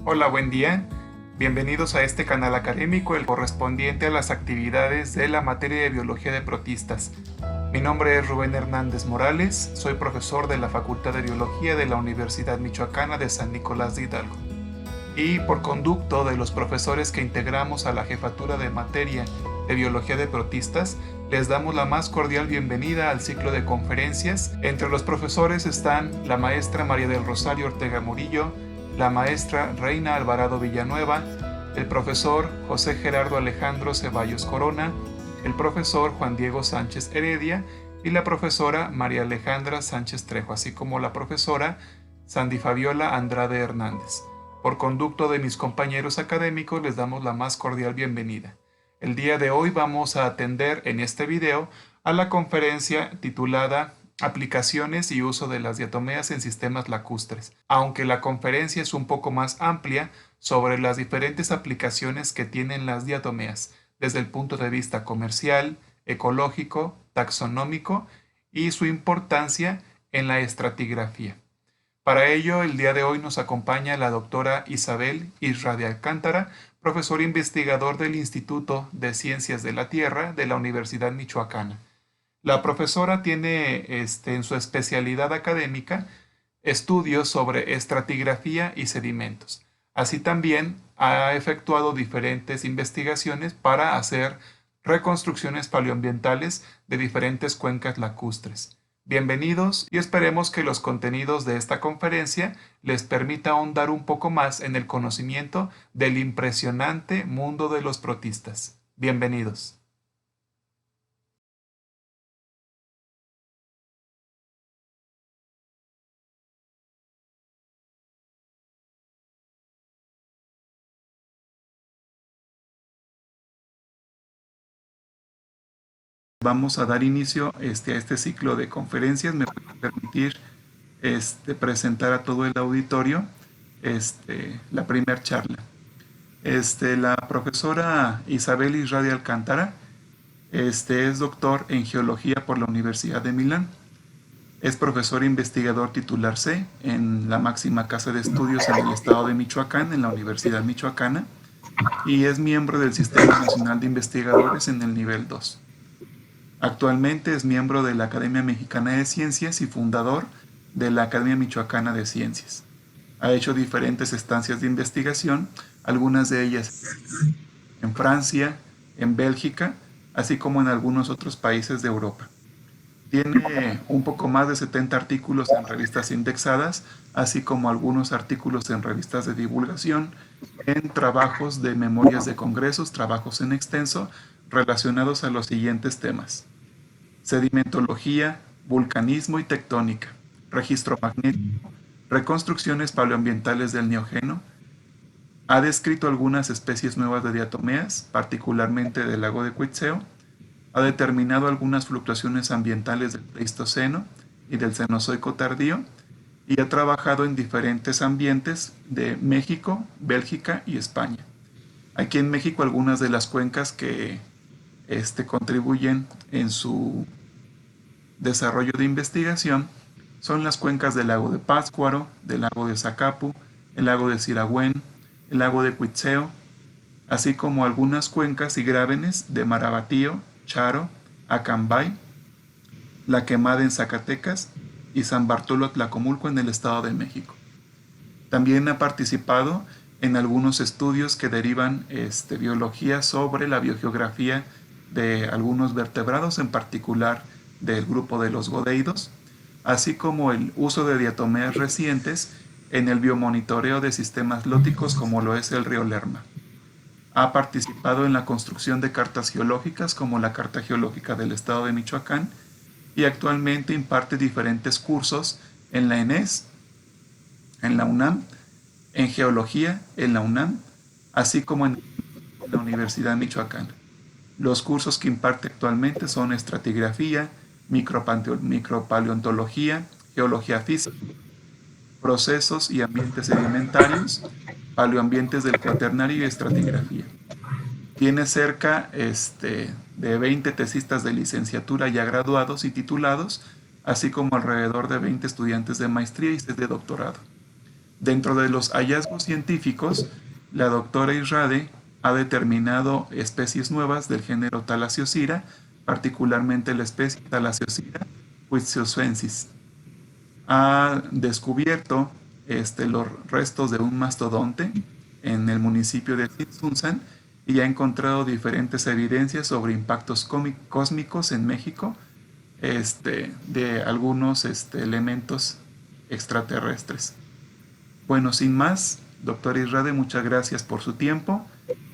Hola, buen día. Bienvenidos a este canal académico, el correspondiente a las actividades de la materia de Biología de Protistas. Mi nombre es Rubén Hernández Morales, soy profesor de la Facultad de Biología de la Universidad Michoacana de San Nicolás de Hidalgo. Y por conducto de los profesores que integramos a la Jefatura de Materia de Biología de Protistas, les damos la más cordial bienvenida al ciclo de conferencias. Entre los profesores están la maestra María del Rosario Ortega Murillo, la maestra Reina Alvarado Villanueva, el profesor José Gerardo Alejandro Ceballos Corona, el profesor Juan Diego Sánchez Heredia y la profesora María Alejandra Sánchez Trejo, así como la profesora Sandy Fabiola Andrade Hernández. Por conducto de mis compañeros académicos les damos la más cordial bienvenida. El día de hoy vamos a atender en este video a la conferencia titulada Aplicaciones y uso de las diatomeas en sistemas lacustres, aunque la conferencia es un poco más amplia sobre las diferentes aplicaciones que tienen las diatomeas, desde el punto de vista comercial, ecológico, taxonómico y su importancia en la estratigrafía. Para ello, el día de hoy nos acompaña la doctora Isabel Isra de Alcántara, profesor investigador del Instituto de Ciencias de la Tierra de la Universidad Michoacana. La profesora tiene en su especialidad académica estudios sobre estratigrafía y sedimentos. Así también ha efectuado diferentes investigaciones para hacer reconstrucciones paleoambientales de diferentes cuencas lacustres. Bienvenidos y esperemos que los contenidos de esta conferencia les permita ahondar un poco más en el conocimiento del impresionante mundo de los protistas. Bienvenidos. Vamos a dar inicio a este ciclo de conferencias. Me voy a permitir presentar a todo el auditorio la primera charla. La profesora Isabel Isra de Alcántara es doctor en Geología por la Universidad de Milán. Es profesor investigador titular C en la máxima casa de estudios en el estado de Michoacán, en la Universidad Michoacana, y es miembro del Sistema Nacional de Investigadores en el nivel 2. Actualmente es miembro de la Academia Mexicana de Ciencias y fundador de la Academia Michoacana de Ciencias. Ha hecho diferentes estancias de investigación, algunas de ellas en Francia, en Bélgica, así como en algunos otros países de Europa. Tiene un poco más de 70 artículos en revistas indexadas, así como algunos artículos en revistas de divulgación, en trabajos de memorias de congresos, trabajos en extenso, relacionados a los siguientes temas: sedimentología, vulcanismo y tectónica, registro magnético, reconstrucciones paleoambientales del Neógeno. Ha descrito algunas especies nuevas de diatomeas, particularmente del lago de Cuitzeo. Ha determinado algunas fluctuaciones ambientales del Pleistoceno y del Cenozoico tardío, y ha trabajado en diferentes ambientes de México, Bélgica y España. Aquí en México algunas de las cuencas que contribuyen en su desarrollo de investigación son las cuencas del lago de Pátzcuaro, del lago de Zacapu, el lago de Siragüen, el lago de Cuitzeo, así como algunas cuencas y grábenes de Marabatío, Charo, Acambay, La Quemada en Zacatecas y San Bartolo Tlacomulco en el Estado de México. También ha participado en algunos estudios que derivan biología sobre la biogeografía de algunos vertebrados, en particular del grupo de los godeidos, así como el uso de diatomeas recientes en el biomonitoreo de sistemas lóticos como lo es el río Lerma. Ha participado en la construcción de cartas geológicas como la Carta Geológica del Estado de Michoacán y actualmente imparte diferentes cursos en la ENES, en la UNAM, en Geología en la UNAM, así como en la Universidad Michoacana. Los cursos que imparte actualmente son estratigrafía, micropaleontología, geología física, procesos y ambientes sedimentarios, paleoambientes del cuaternario y estratigrafía. Tiene cerca de 20 tesistas de licenciatura ya graduados y titulados, así como alrededor de 20 estudiantes de maestría y 6 de doctorado. Dentro de los hallazgos científicos, la doctora Israde ha determinado especies nuevas del género Thalassiosira, particularmente la especie Thalassiosira huitziloensis. Ha descubierto los restos de un mastodonte en el municipio de Tzintzuntzan y ha encontrado diferentes evidencias sobre impactos cósmicos en México de algunos elementos extraterrestres. Bueno, sin más, doctor Israde, muchas gracias por su tiempo.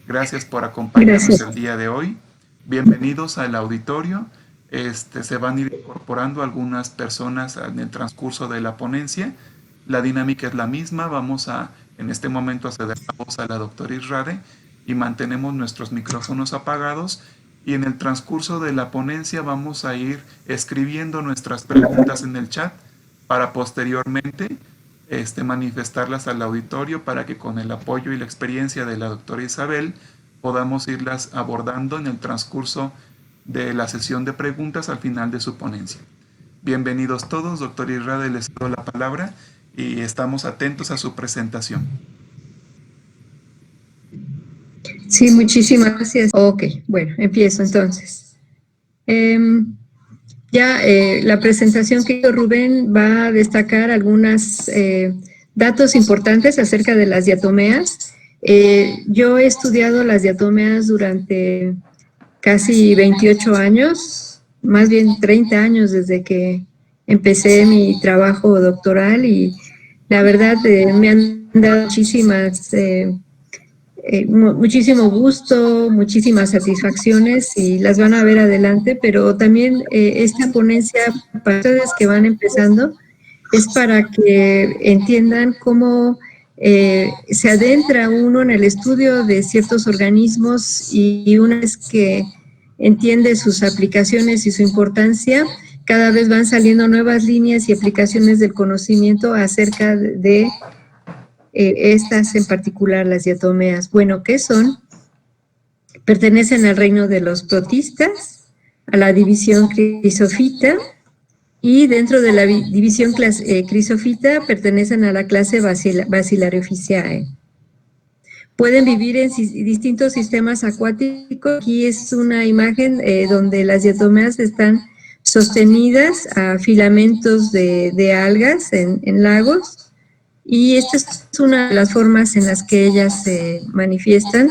Gracias por acompañarnos el día de hoy. Bienvenidos al auditorio. Se van a ir incorporando algunas personas en el transcurso de la ponencia. La dinámica es la misma. Vamos a, en este momento, a ceder la voz a la doctora Israde y mantenemos nuestros micrófonos apagados. Y en el transcurso de la ponencia vamos a ir escribiendo nuestras preguntas en el chat para posteriormente manifestarlas al auditorio para que con el apoyo y la experiencia de la doctora Isabel podamos irlas abordando en el transcurso de la sesión de preguntas al final de su ponencia. Bienvenidos todos, doctor Israde, les doy la palabra y estamos atentos a su presentación. Sí, muchísimas gracias. Ok, bueno, empiezo entonces. La presentación que hizo Rubén va a destacar algunos datos importantes acerca de las diatomeas. Yo he estudiado las diatomeas durante casi 28 años, más bien 30 años desde que empecé mi trabajo doctoral y la verdad me han dado muchísimo gusto, muchísimas satisfacciones y las van a ver adelante, pero también esta ponencia para ustedes que van empezando es para que entiendan cómo se adentra uno en el estudio de ciertos organismos y una vez que entiende sus aplicaciones y su importancia, cada vez van saliendo nuevas líneas y aplicaciones del conocimiento acerca de estas en particular, las diatomeas. Bueno, ¿qué son? Pertenecen al reino de los protistas, a la división Chrysophyta, y dentro de la división Chrysophyta pertenecen a la clase Basilarioficiae. Pueden vivir en distintos sistemas acuáticos. Aquí es una imagen donde las diatomeas están sostenidas a filamentos de algas en lagos. Y esta es una de las formas en las que ellas se manifiestan.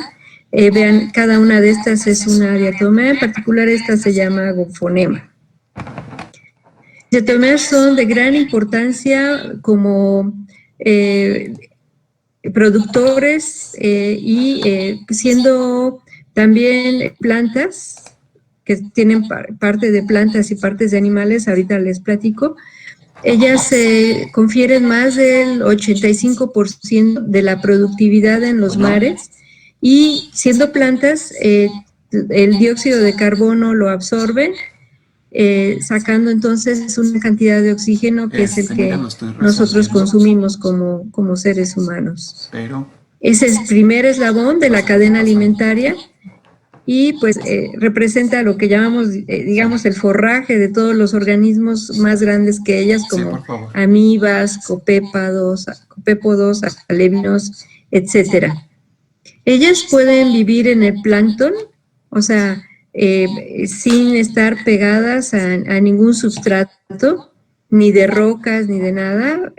Vean, cada una de estas es una diatomea, en particular esta se llama gofonema. Las diatomeas son de gran importancia como productores y siendo también plantas, que tienen parte de plantas y partes de animales, ahorita les platico. Ellas confieren más del 85% de la productividad en los mares y siendo plantas, el dióxido de carbono lo absorben, sacando entonces una cantidad de oxígeno que es el que nosotros consumimos como seres humanos. Ese es el primer eslabón de la cadena alimentaria. Y pues representa lo que llamamos, digamos, el forraje de todos los organismos más grandes que ellas, como amibas, copépodos, alevinos, etcétera. Ellas pueden vivir en el plancton, o sea, sin estar pegadas a ningún sustrato, ni de rocas, ni de nada.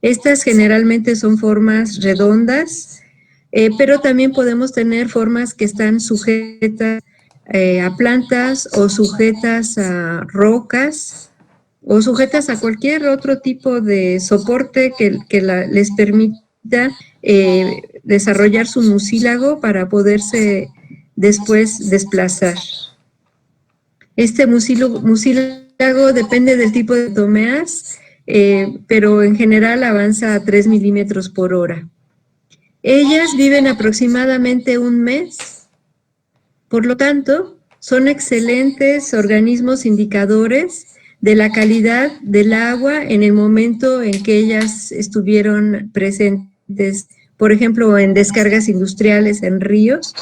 Estas generalmente son formas redondas, pero también podemos tener formas que están sujetas a plantas o sujetas a rocas o sujetas a cualquier otro tipo de soporte que les permita desarrollar su mucílago para poderse después desplazar. Este mucílago depende del tipo de diatomeas, pero en general avanza a 3 milímetros por hora. Ellas viven aproximadamente un mes, por lo tanto, son excelentes organismos indicadores de la calidad del agua en el momento en que ellas estuvieron presentes, por ejemplo, en descargas industriales, en ríos.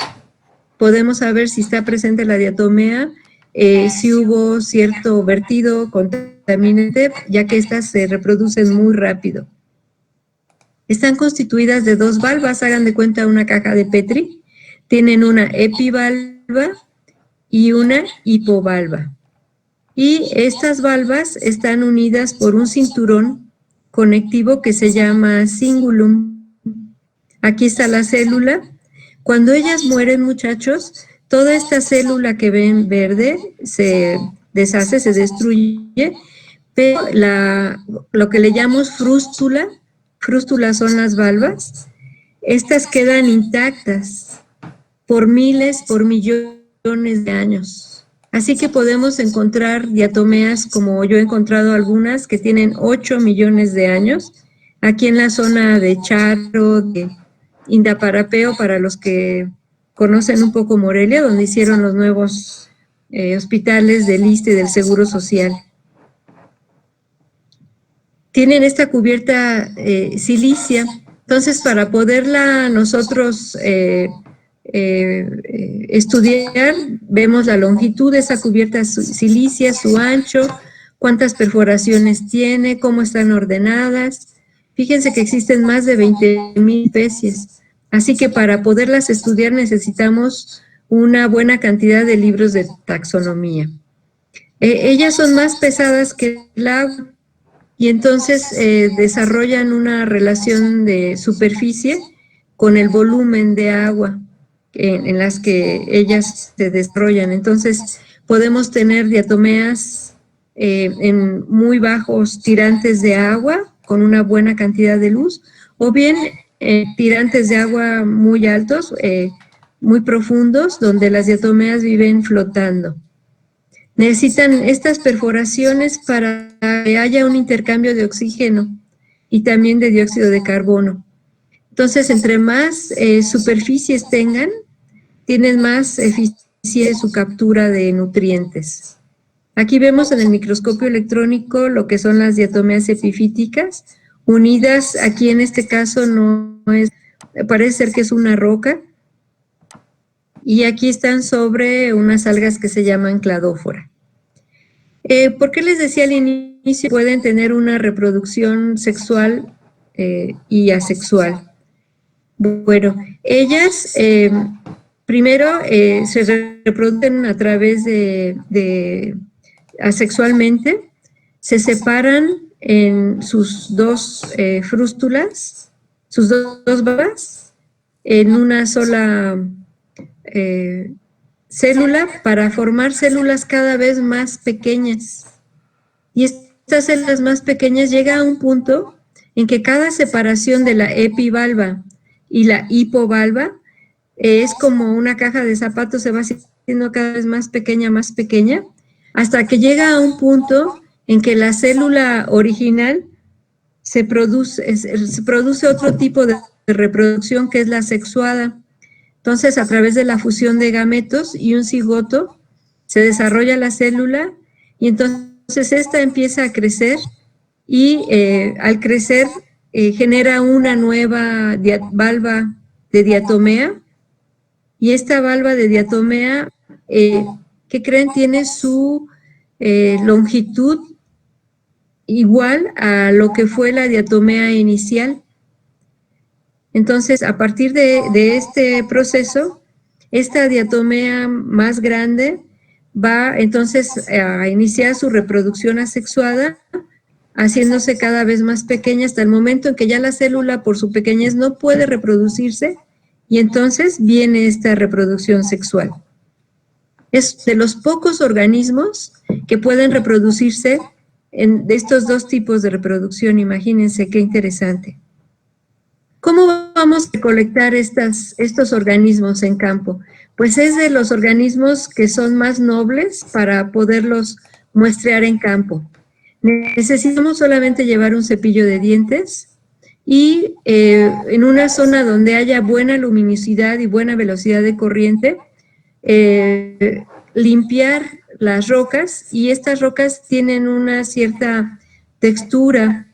Podemos saber si está presente la diatomea, si hubo cierto vertido contaminante, ya que estas se reproducen muy rápido. Están constituidas de dos valvas, hagan de cuenta una caja de Petri. Tienen una epivalva y una hipovalva. Y estas valvas están unidas por un cinturón conectivo que se llama cingulum. Aquí está la célula. Cuando ellas mueren, muchachos, toda esta célula que ven verde se deshace, se destruye, pero lo que le llamamos frústula, frústulas son las valvas, estas quedan intactas por miles, por millones de años. Así que podemos encontrar diatomeas, como yo he encontrado algunas, que tienen 8 millones de años, aquí en la zona de Charro, de Indaparapeo, para los que conocen un poco Morelia, donde hicieron los nuevos hospitales del ISSSTE y del Seguro Social. Tienen esta cubierta silicia, entonces para poderla nosotros estudiar, vemos la longitud de esa cubierta silicia, su ancho, cuántas perforaciones tiene, cómo están ordenadas. Fíjense que existen más de 20,000 especies, así que para poderlas estudiar necesitamos una buena cantidad de libros de taxonomía. Ellas son más pesadas que el agua y entonces desarrollan una relación de superficie con el volumen de agua en las que ellas se desarrollan. Entonces podemos tener diatomeas en muy bajos tirantes de agua con una buena cantidad de luz, o bien tirantes de agua muy altos, muy profundos, donde las diatomeas viven flotando. Necesitan estas perforaciones para que haya un intercambio de oxígeno y también de dióxido de carbono. Entonces, entre más superficies tengan, tienen más eficiencia en su captura de nutrientes. Aquí vemos en el microscopio electrónico lo que son las diatomeas epifíticas, unidas, aquí en este caso no es, parece ser que es una roca, y aquí están sobre unas algas que se llaman cladófora. ¿Por qué les decía al inicio? Pueden tener una reproducción sexual y asexual. Bueno, ellas primero se reproducen a través de asexualmente, se separan en sus dos frústulas, sus dos valvas, en una sola célula para formar células cada vez más pequeñas. Y estas células más pequeñas llega a un punto en que cada separación de la epivalva y la hipovalva es como una caja de zapatos, se va haciendo cada vez más pequeña, hasta que llega a un punto en que la célula original se produce otro tipo de reproducción que es la sexuada. Entonces, a través de la fusión de gametos y un cigoto, se desarrolla la célula y entonces esta empieza a crecer y al crecer genera una nueva valva de diatomea, y esta valva de diatomea, ¿qué creen? Tiene su longitud igual a lo que fue la diatomea inicial. Entonces, a partir de este proceso, esta diatomea más grande va entonces a iniciar su reproducción asexuada, haciéndose cada vez más pequeña hasta el momento en que ya la célula por su pequeñez no puede reproducirse, y entonces viene esta reproducción sexual. Es de los pocos organismos que pueden reproducirse de estos dos tipos de reproducción. Imagínense qué interesante. ¿Cómo vamos a recolectar estos organismos en campo? Pues es de los organismos que son más nobles para poderlos muestrear en campo. Necesitamos solamente llevar un cepillo de dientes y en una zona donde haya buena luminosidad y buena velocidad de corriente, limpiar las rocas, y estas rocas tienen una cierta textura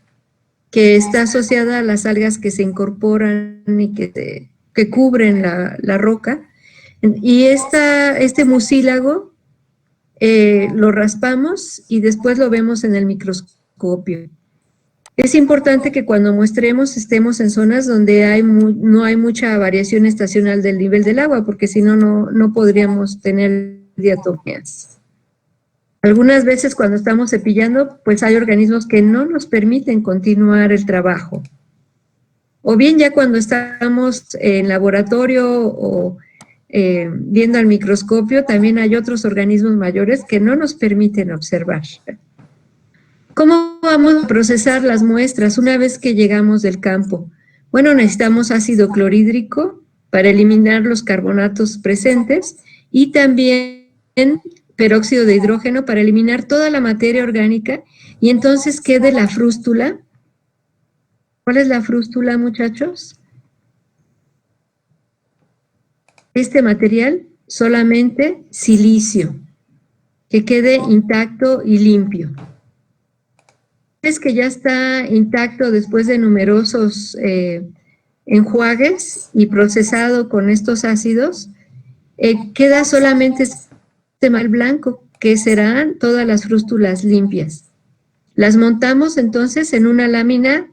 que está asociada a las algas que se incorporan y que cubren la roca. Y este mucílago lo raspamos y después lo vemos en el microscopio. Es importante que cuando muestremos estemos en zonas donde no hay mucha variación estacional del nivel del agua, porque si no, no podríamos tener diatomeas. Algunas veces cuando estamos cepillando, pues hay organismos que no nos permiten continuar el trabajo. O bien ya cuando estamos en laboratorio o viendo al microscopio, también hay otros organismos mayores que no nos permiten observar. ¿Cómo vamos a procesar las muestras una vez que llegamos del campo? Bueno, necesitamos ácido clorhídrico para eliminar los carbonatos presentes y también peróxido de hidrógeno para eliminar toda la materia orgánica y entonces quede la frústula. ¿Cuál es la frústula, muchachos? Este material, solamente silicio, que quede intacto y limpio. Es que ya está intacto después de numerosos enjuagues y procesado con estos ácidos, queda solamente este mal blanco, que serán todas las frústulas limpias. Las montamos entonces en una lámina,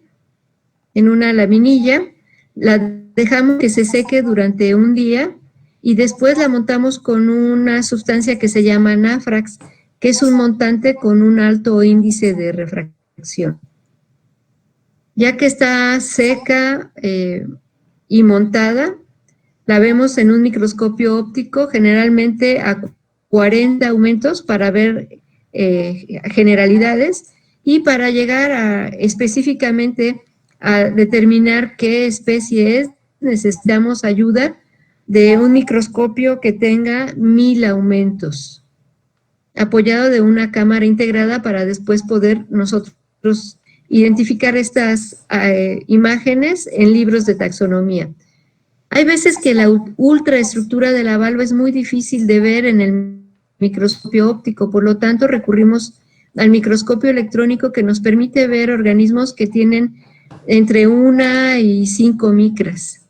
en una laminilla, la dejamos que se seque durante un día y después la montamos con una sustancia que se llama náfrax, que es un montante con un alto índice de refracción. Ya que está seca y montada, la vemos en un microscopio óptico, generalmente a 40 aumentos para ver generalidades y para llegar específicamente a determinar qué especie es, necesitamos ayuda de un microscopio que tenga 1000 aumentos, apoyado de una cámara integrada para después poder nosotros identificar estas imágenes en libros de taxonomía. Hay veces que la ultraestructura de la valva es muy difícil de ver en el microscopio óptico, por lo tanto recurrimos al microscopio electrónico que nos permite ver organismos que tienen entre 1 y 5 micras.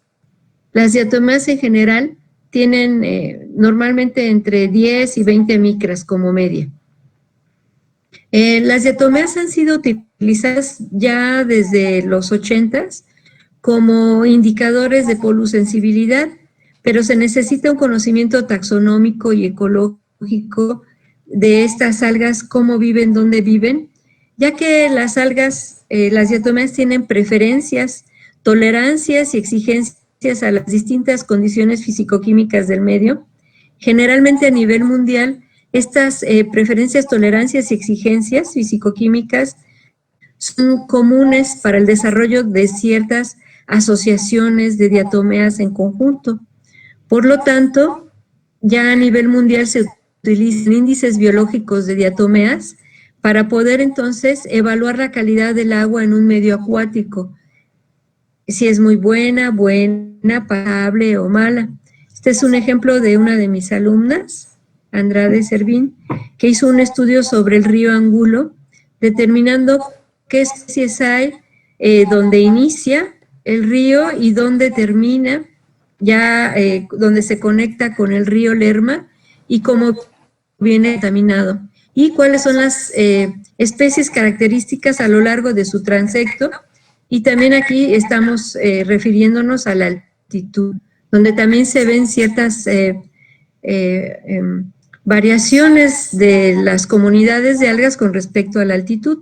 Las diatomeas en general tienen normalmente entre 10 y 20 micras como media. Las diatomeas han sido utilizadas ya desde los 80s como indicadores de polusensibilidad, pero se necesita un conocimiento taxonómico y ecológico de estas algas, cómo viven, dónde viven, ya que las algas, las diatomeas tienen preferencias, tolerancias y exigencias a las distintas condiciones fisicoquímicas del medio. Generalmente a nivel mundial, estas preferencias, tolerancias y exigencias fisicoquímicas son comunes para el desarrollo de ciertas asociaciones de diatomeas en conjunto. Por lo tanto, ya a nivel mundial se utilizan índices biológicos de diatomeas para poder entonces evaluar la calidad del agua en un medio acuático, si es muy buena, pasable o mala. Este es un ejemplo de una de mis alumnas, Andrade Servín, que hizo un estudio sobre el río Angulo, determinando qué especies hay donde inicia el río y dónde termina, ya donde se conecta con el río Lerma y cómo viene contaminado. Y cuáles son las especies características a lo largo de su transecto. Y también aquí estamos refiriéndonos a la altitud, donde también se ven ciertas variaciones de las comunidades de algas con respecto a la altitud.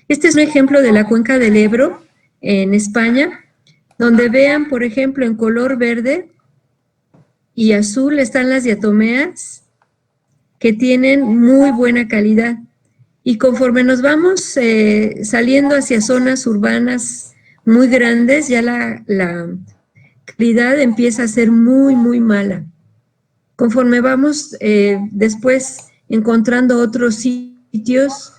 Este es un ejemplo de la cuenca del Ebro en España, donde vean, por ejemplo, en color verde y azul están las diatomeas que tienen muy buena calidad. Y conforme nos vamos saliendo hacia zonas urbanas muy grandes, ya la calidad empieza a ser muy, muy mala. Conforme vamos después encontrando otros sitios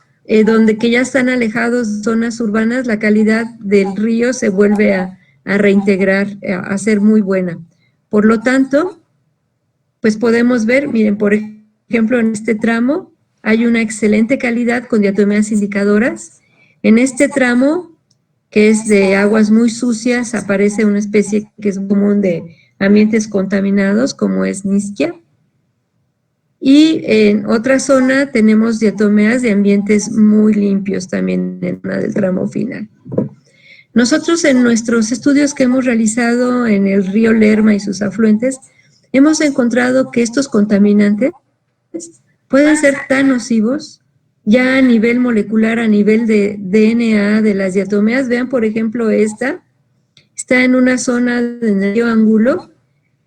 donde que ya están alejados de zonas urbanas, la calidad del río se vuelve a reintegrar, a ser muy buena. Por lo tanto, pues podemos ver, miren, por ejemplo, en este tramo hay una excelente calidad con diatomeas indicadoras. En este tramo, que es de aguas muy sucias, aparece una especie que es común de ambientes contaminados, como es Nischia. Y en otra zona tenemos diatomeas de ambientes muy limpios también en una del tramo final. Nosotros en nuestros estudios que hemos realizado en el río Lerma y sus afluentes, hemos encontrado que estos contaminantes pueden ser tan nocivos ya a nivel molecular, a nivel de DNA de las diatomeas. Vean, por ejemplo, esta está en una zona del río Angulo,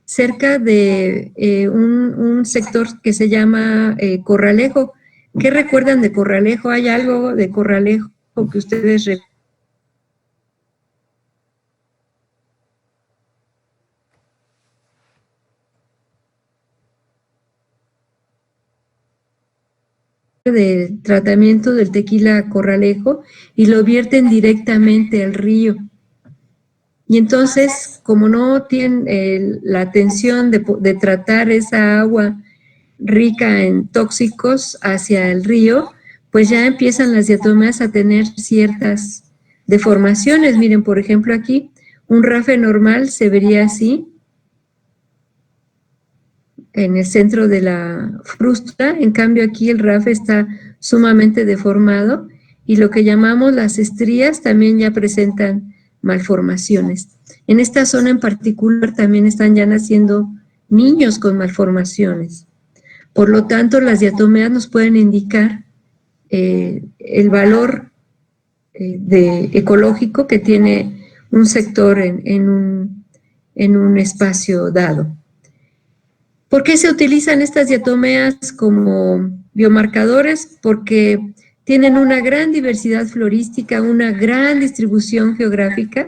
cerca de un sector que se llama Corralejo. ¿Qué recuerdan de Corralejo? ¿Hay algo de Corralejo que ustedes recuerdan? De tratamiento del tequila Corralejo y lo vierten directamente al río. Y entonces, como no tienen la atención de tratar esa agua rica en tóxicos hacia el río, pues ya empiezan las diatomeas a tener ciertas deformaciones. Miren, por ejemplo, aquí un rafe normal se vería así, en el centro de la frustra. En cambio, aquí el rafe está sumamente deformado y lo que llamamos las estrías también ya presentan malformaciones. En esta zona en particular también están ya naciendo niños con malformaciones. Por lo tanto, las diatomeas nos pueden indicar el valor ecológico que tiene un sector en un espacio dado. ¿Por qué se utilizan estas diatomeas como biomarcadores? Porque tienen una gran diversidad florística, una gran distribución geográfica,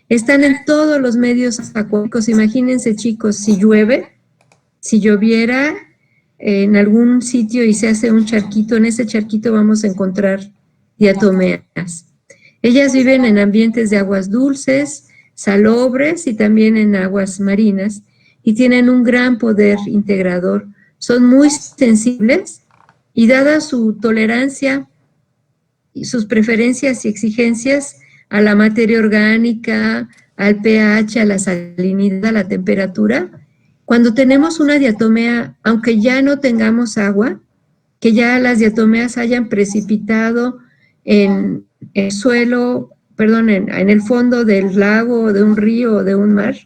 están en todos los medios acuáticos. Imagínense, chicos, si llueve, si lloviera en algún sitio y se hace un charquito, en ese charquito vamos a encontrar diatomeas. Ellas viven en ambientes de aguas dulces, salobres y también en aguas marinas, y tienen un gran poder integrador. Son muy sensibles y dada su tolerancia y sus preferencias y exigencias a la materia orgánica, al pH, a la salinidad, a la temperatura, cuando tenemos una diatomea, aunque ya no tengamos agua, que ya las diatomeas hayan precipitado en el suelo, perdón, en el fondo del lago, de un río o de un mar,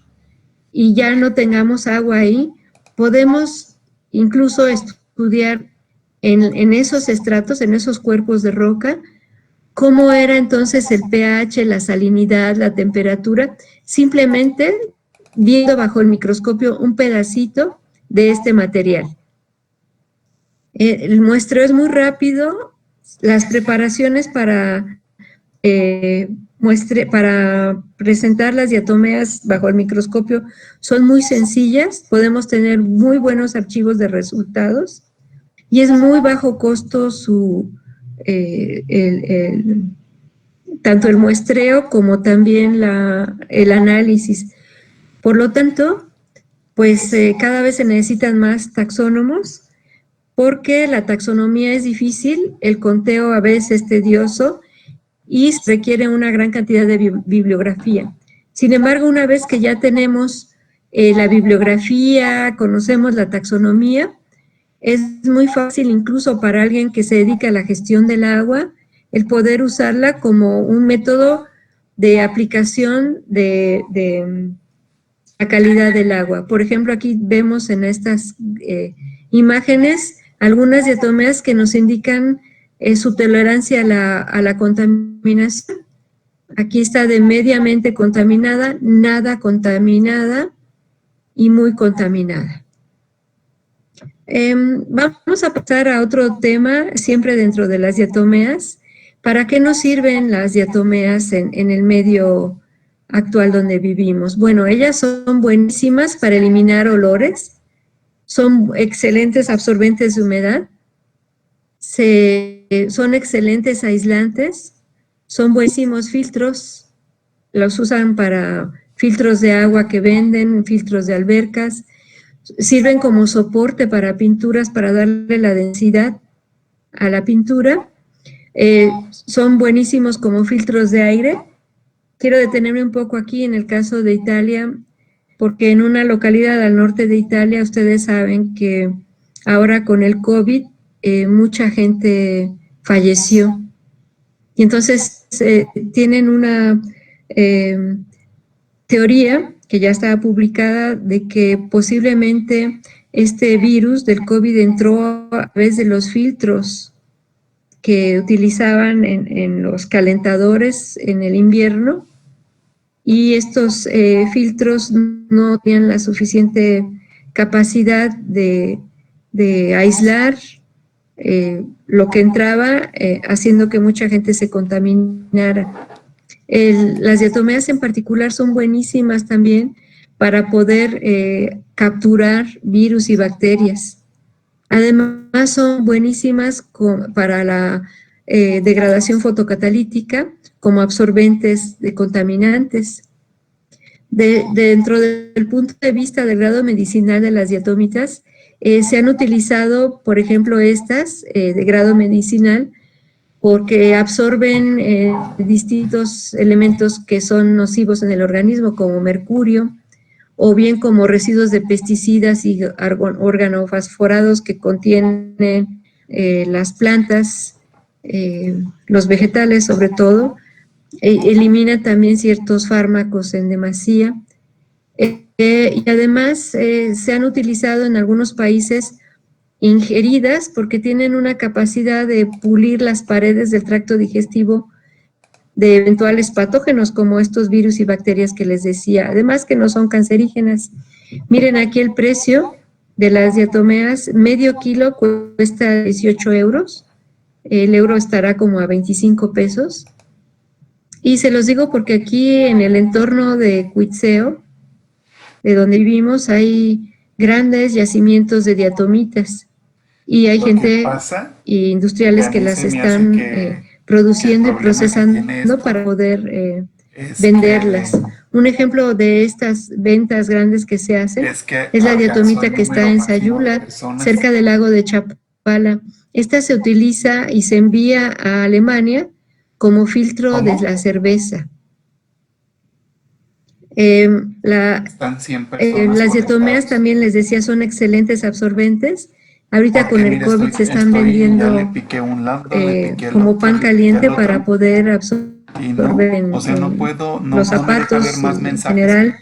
y ya no tengamos agua ahí, podemos incluso estudiar en esos estratos, en esos cuerpos de roca, cómo era entonces el pH, la salinidad, la temperatura, simplemente viendo bajo el microscopio un pedacito de este material. El muestreo es muy rápido, las preparaciones para presentar las diatomeas bajo el microscopio son muy sencillas, podemos tener muy buenos archivos de resultados y es muy bajo costo tanto el muestreo como también el análisis. Por lo tanto, pues cada vez se necesitan más taxónomos porque la taxonomía es difícil, el conteo a veces es tedioso y requiere una gran cantidad de bibliografía. Sin embargo, una vez que ya tenemos la bibliografía, conocemos la taxonomía, es muy fácil incluso para alguien que se dedica a la gestión del agua, el poder usarla como un método de aplicación de la calidad del agua. Por ejemplo, aquí vemos en estas imágenes algunas diatomeas que nos indican su tolerancia a la contaminación. Aquí está de mediamente contaminada, nada contaminada y muy contaminada. Vamos a pasar a otro tema, siempre dentro de las diatomeas. ¿Para qué nos sirven las diatomeas en el medio actual donde vivimos? Bueno, ellas son buenísimas para eliminar olores, son excelentes absorbentes de humedad, son excelentes aislantes, son buenísimos filtros, los usan para filtros de agua que venden, filtros de albercas, sirven como soporte para pinturas, para darle la densidad a la pintura. Son buenísimos como filtros de aire. Quiero detenerme un poco aquí en el caso de Italia, porque en una localidad al norte de Italia, ustedes saben que ahora con el COVID, mucha gente falleció. Y entonces tienen una teoría que ya estaba publicada de que posiblemente este virus del COVID entró a través de los filtros que utilizaban en los calentadores en el invierno, y estos filtros no tenían la suficiente capacidad de aislar lo que entraba, haciendo que mucha gente se contaminara. Las diatomeas en particular son buenísimas también para poder capturar virus y bacterias. Además son buenísimas para la degradación fotocatalítica como absorbentes de contaminantes. Dentro del punto de vista del grado medicinal de las diatomitas, se han utilizado, por ejemplo, estas de grado medicinal, porque absorben distintos elementos que son nocivos en el organismo, como mercurio, o bien como residuos de pesticidas y organofosforados que contienen las plantas, los vegetales sobre todo. Elimina también ciertos fármacos en demasía. Y además se han utilizado en algunos países ingeridas porque tienen una capacidad de pulir las paredes del tracto digestivo de eventuales patógenos como estos virus y bacterias que les decía, además que no son cancerígenas. Miren aquí el precio de las diatomeas: medio kilo cuesta 18 euros, el euro estará como a 25 pesos, y se los digo porque aquí en el entorno de Cuitzeo, de donde vivimos, hay grandes yacimientos de diatomitas, y hay gente industriales que las están produciendo y procesando para poder venderlas. Un ejemplo de estas ventas grandes que se hacen es la diatomita que está en Sayula, cerca del lago de Chapala. Esta se utiliza y se envía a Alemania como filtro de la cerveza. Las diatomeas también, les decía, son excelentes absorbentes. Ahorita con el COVID se están vendiendo como pan caliente para poder absorber en los zapatos, en general,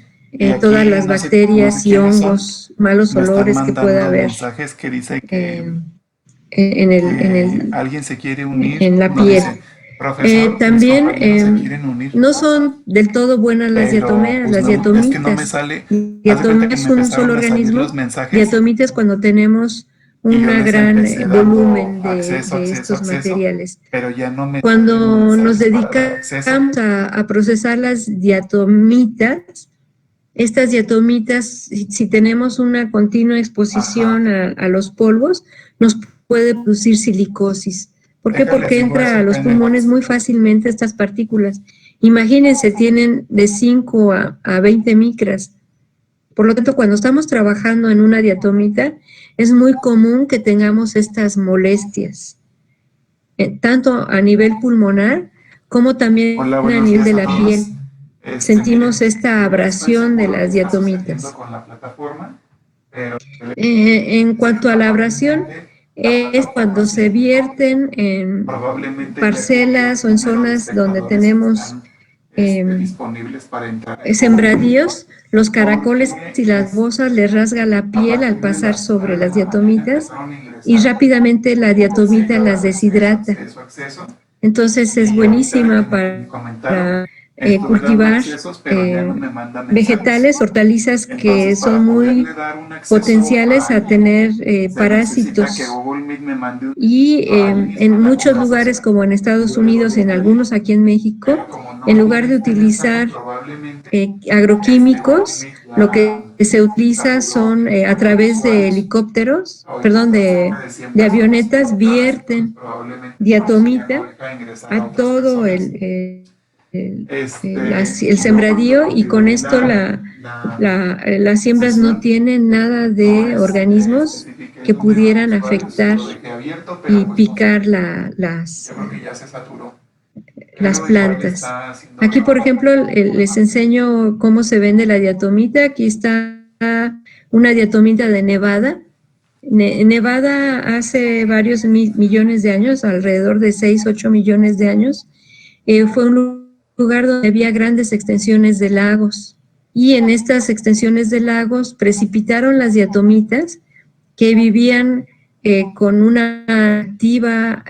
todas las bacterias y hongos, malos olores que pueda haber en la piel. También no son del todo buenas las diatomeas, las diatomitas. Diatomea es un solo organismo. Diatomita es cuando tenemos un gran volumen de estos materiales. Cuando nos dedicamos a procesar las diatomitas, estas diatomitas, si tenemos una continua exposición a los polvos, nos puede producir silicosis. ¿Por qué? Porque entra a los pulmones muy fácilmente estas partículas. Imagínense, tienen de 5 a 20 micras. Por lo tanto, cuando estamos trabajando en una diatomita, es muy común que tengamos estas molestias, tanto a nivel pulmonar como también a nivel de la piel. Sentimos esta abrasión de las diatomitas. En cuanto a la abrasión, es cuando se vierten en parcelas o en zonas donde tenemos sembradíos, los caracoles y las bozas les rasga la piel al pasar sobre las diatomitas y rápidamente la diatomita las deshidrata. Entonces es buenísima para cultivar vegetales, hortalizas que son muy potenciales a tener parásitos. Y en muchos lugares, como en Estados Unidos, en algunos aquí en México, en lugar de utilizar agroquímicos, lo que se utiliza son a través de helicópteros, perdón, de avionetas, vierten diatomita a todo el el sembradío, y con esto las siembras no tienen nada de organismos que pudieran afectar y picar las plantas. Aquí, por ejemplo, les enseño cómo se vende la diatomita. Aquí está una diatomita de Nevada. Nevada hace varios millones de años, alrededor de 6, 8 millones de años, fue un lugar donde había grandes extensiones de lagos, y en estas extensiones de lagos precipitaron las diatomitas que vivían con una activa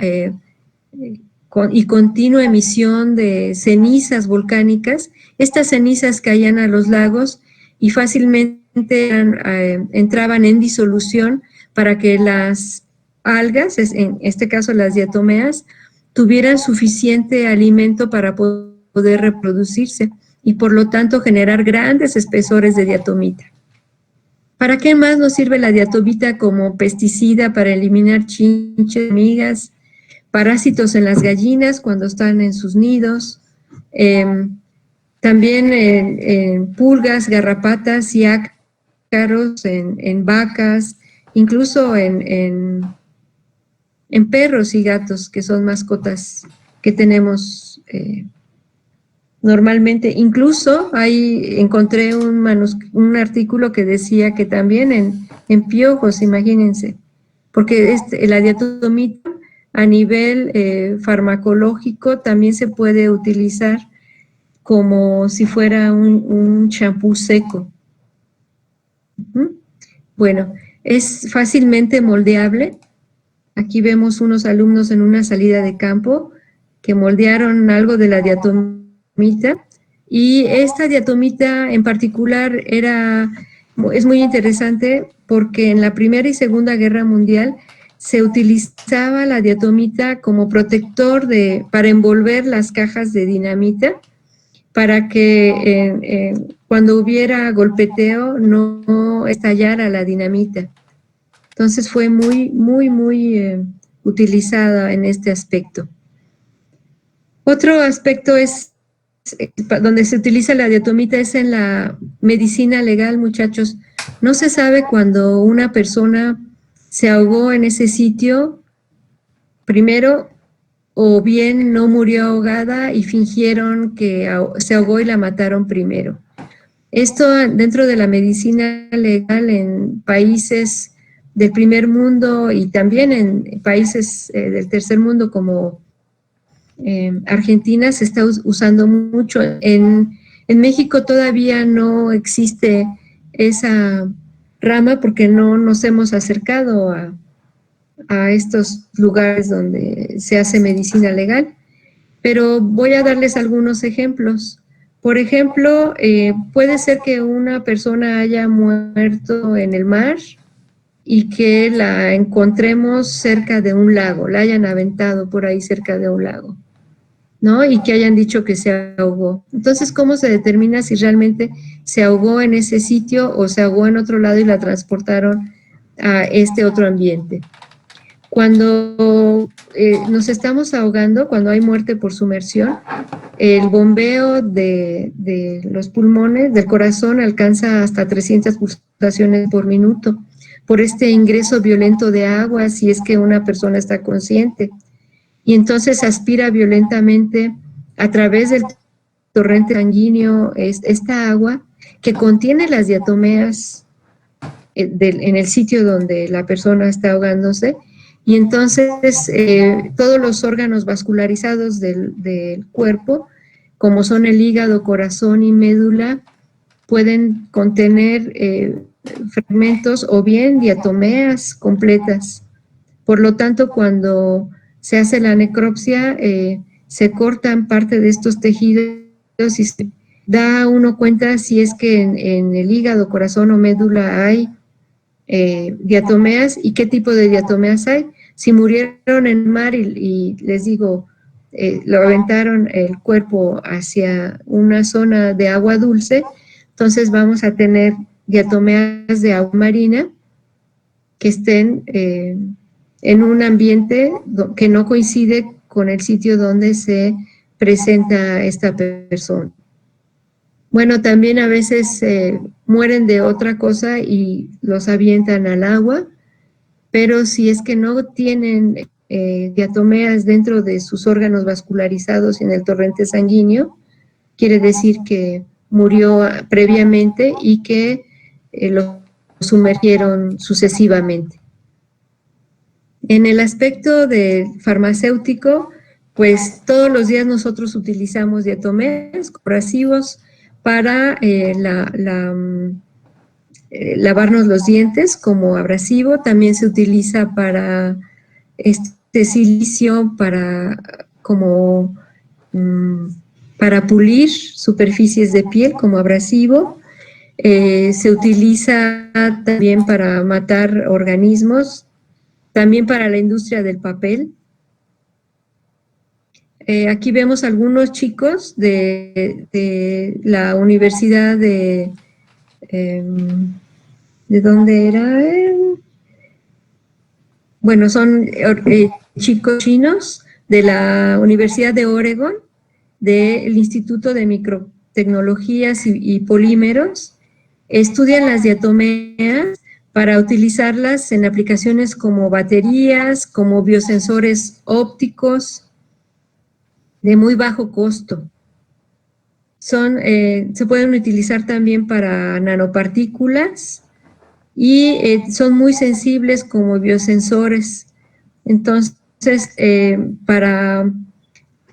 y continua emisión de cenizas volcánicas. Estas cenizas caían a los lagos y fácilmente entraban en disolución para que las algas, en este caso las diatomeas, tuvieran suficiente alimento para poder reproducirse y por lo tanto generar grandes espesores de diatomita. ¿Para qué más nos sirve la diatomita? Como pesticida para eliminar chinches, hormigas, parásitos en las gallinas cuando están en sus nidos, también en pulgas, garrapatas y ácaros en vacas, incluso en perros y gatos, que son mascotas que tenemos normalmente. Incluso ahí encontré un artículo que decía que también en piojos, imagínense, porque la diatomita a nivel farmacológico también se puede utilizar como si fuera un champú seco. Bueno, es fácilmente moldeable. Aquí vemos unos alumnos en una salida de campo que moldearon algo de la diatomita, y esta diatomita en particular es muy interesante porque en la Primera y Segunda Guerra Mundial se utilizaba la diatomita como protector para envolver las cajas de dinamita, para que cuando hubiera golpeteo no estallara la dinamita. Entonces fue muy, muy, muy utilizada en este aspecto. Otro aspecto donde se utiliza la diatomita es en la medicina legal, muchachos. No se sabe cuando una persona se ahogó en ese sitio, primero, o bien no murió ahogada y fingieron que se ahogó y la mataron primero. Esto dentro de la medicina legal en países del primer mundo y también en países del tercer mundo como Argentina se está usando mucho. En México todavía no existe esa rama porque no nos hemos acercado a estos lugares donde se hace medicina legal, pero voy a darles algunos ejemplos. Por ejemplo, puede ser que una persona haya muerto en el mar y que la encontremos cerca de un lago, la hayan aventado por ahí cerca de un lago, ¿no? Y que hayan dicho que se ahogó. Entonces, ¿cómo se determina si realmente se ahogó en ese sitio o se ahogó en otro lado y la transportaron a este otro ambiente? Cuando nos estamos ahogando, cuando hay muerte por sumersión, el bombeo de los pulmones, del corazón, alcanza hasta 300 pulsaciones por minuto por este ingreso violento de agua, si es que una persona está consciente. Y entonces aspira violentamente a través del torrente sanguíneo esta agua que contiene las diatomeas en el sitio donde la persona está ahogándose, y entonces todos los órganos vascularizados del cuerpo, como son el hígado, corazón y médula, pueden contener fragmentos o bien diatomeas completas. Por lo tanto, cuando se hace la necropsia, se cortan parte de estos tejidos y se da uno cuenta si es que en el hígado, corazón o médula hay diatomeas y qué tipo de diatomeas hay. Si murieron en mar y les digo, lo aventaron el cuerpo hacia una zona de agua dulce, entonces vamos a tener diatomeas de agua marina que estén en un ambiente que no coincide con el sitio donde se presenta esta persona. Bueno, también a veces mueren de otra cosa y los avientan al agua, pero si es que no tienen diatomeas dentro de sus órganos vascularizados en el torrente sanguíneo, quiere decir que murió previamente y que lo sumergieron sucesivamente. En el aspecto del farmacéutico, pues todos los días nosotros utilizamos diatomeas abrasivos para lavarnos los dientes como abrasivo. También se utiliza para silicio para pulir superficies de piel como abrasivo. Se utiliza también para matar organismos, también para la industria del papel. Aquí vemos algunos chicos de la universidad ¿de dónde era? Bueno, son chicos chinos de la Universidad de Oregon, del Instituto de Microtecnologías y Polímeros. Estudian las diatomeas para utilizarlas en aplicaciones como baterías, como biosensores ópticos, de muy bajo costo. Se pueden utilizar también para nanopartículas y son muy sensibles como biosensores. Entonces, para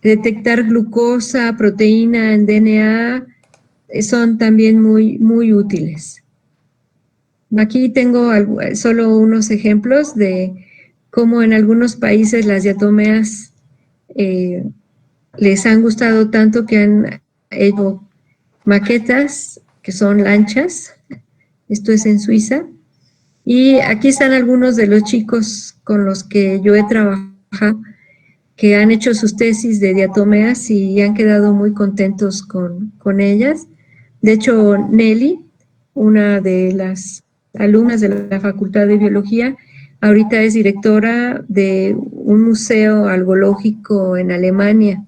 detectar glucosa, proteína en DNA, son también muy, muy útiles. Aquí tengo solo unos ejemplos de cómo en algunos países las diatomeas les han gustado tanto que han hecho maquetas que son lanchas. Esto es en Suiza. Y aquí están algunos de los chicos con los que yo he trabajado, que han hecho sus tesis de diatomeas y han quedado muy contentos con ellas. De hecho, Nelly, una de las alumnas de la Facultad de Biología, ahorita es directora de un museo algológico en Alemania.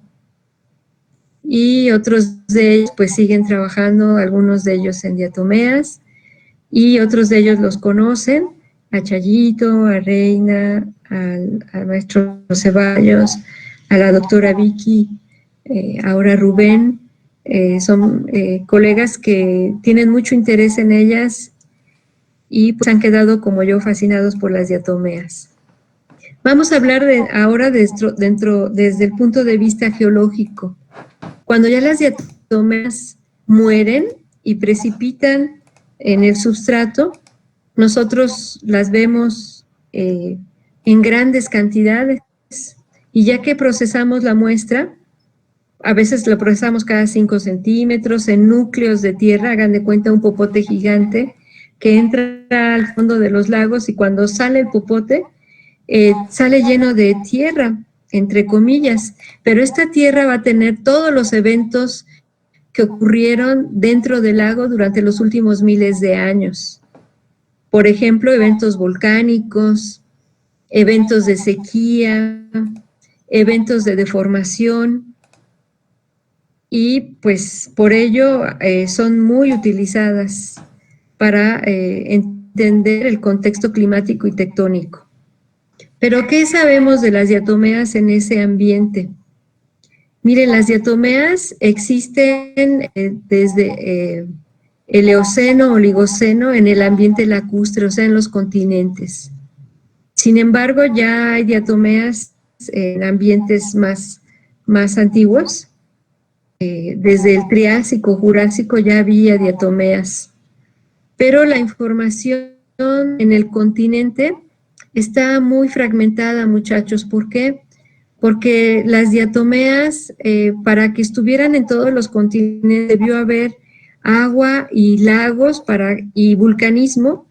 Y otros de ellos pues siguen trabajando, algunos de ellos en diatomeas, y otros de ellos los conocen, a Chayito, a Reina, al maestro Ceballos, a la doctora Vicky, ahora Rubén. Son colegas que tienen mucho interés en ellas y pues han quedado como yo fascinados por las diatomeas. Vamos a hablar ahora desde el punto de vista geológico. Cuando ya las diatomeas mueren y precipitan en el substrato, nosotros las vemos en grandes cantidades y ya que procesamos la muestra, a veces la procesamos cada 5 centímetros en núcleos de tierra, hagan de cuenta un popote gigante que entra al fondo de los lagos y cuando sale el popote, sale lleno de tierra, entre comillas, pero esta tierra va a tener todos los eventos que ocurrieron dentro del lago durante los últimos miles de años. Por ejemplo, eventos volcánicos, eventos de sequía, eventos de deformación, y pues por ello son muy utilizadas para entender el contexto climático y tectónico. Pero, ¿qué sabemos de las diatomeas en ese ambiente? Miren, las diatomeas existen desde el Eoceno, Oligoceno, en el ambiente lacustre, o sea, en los continentes. Sin embargo, ya hay diatomeas en ambientes más antiguos. Desde el Triásico, Jurásico ya había diatomeas. Pero la información en el continente está muy fragmentada, muchachos. ¿Por qué? Porque las diatomeas, para que estuvieran en todos los continentes, debió haber agua y lagos y vulcanismo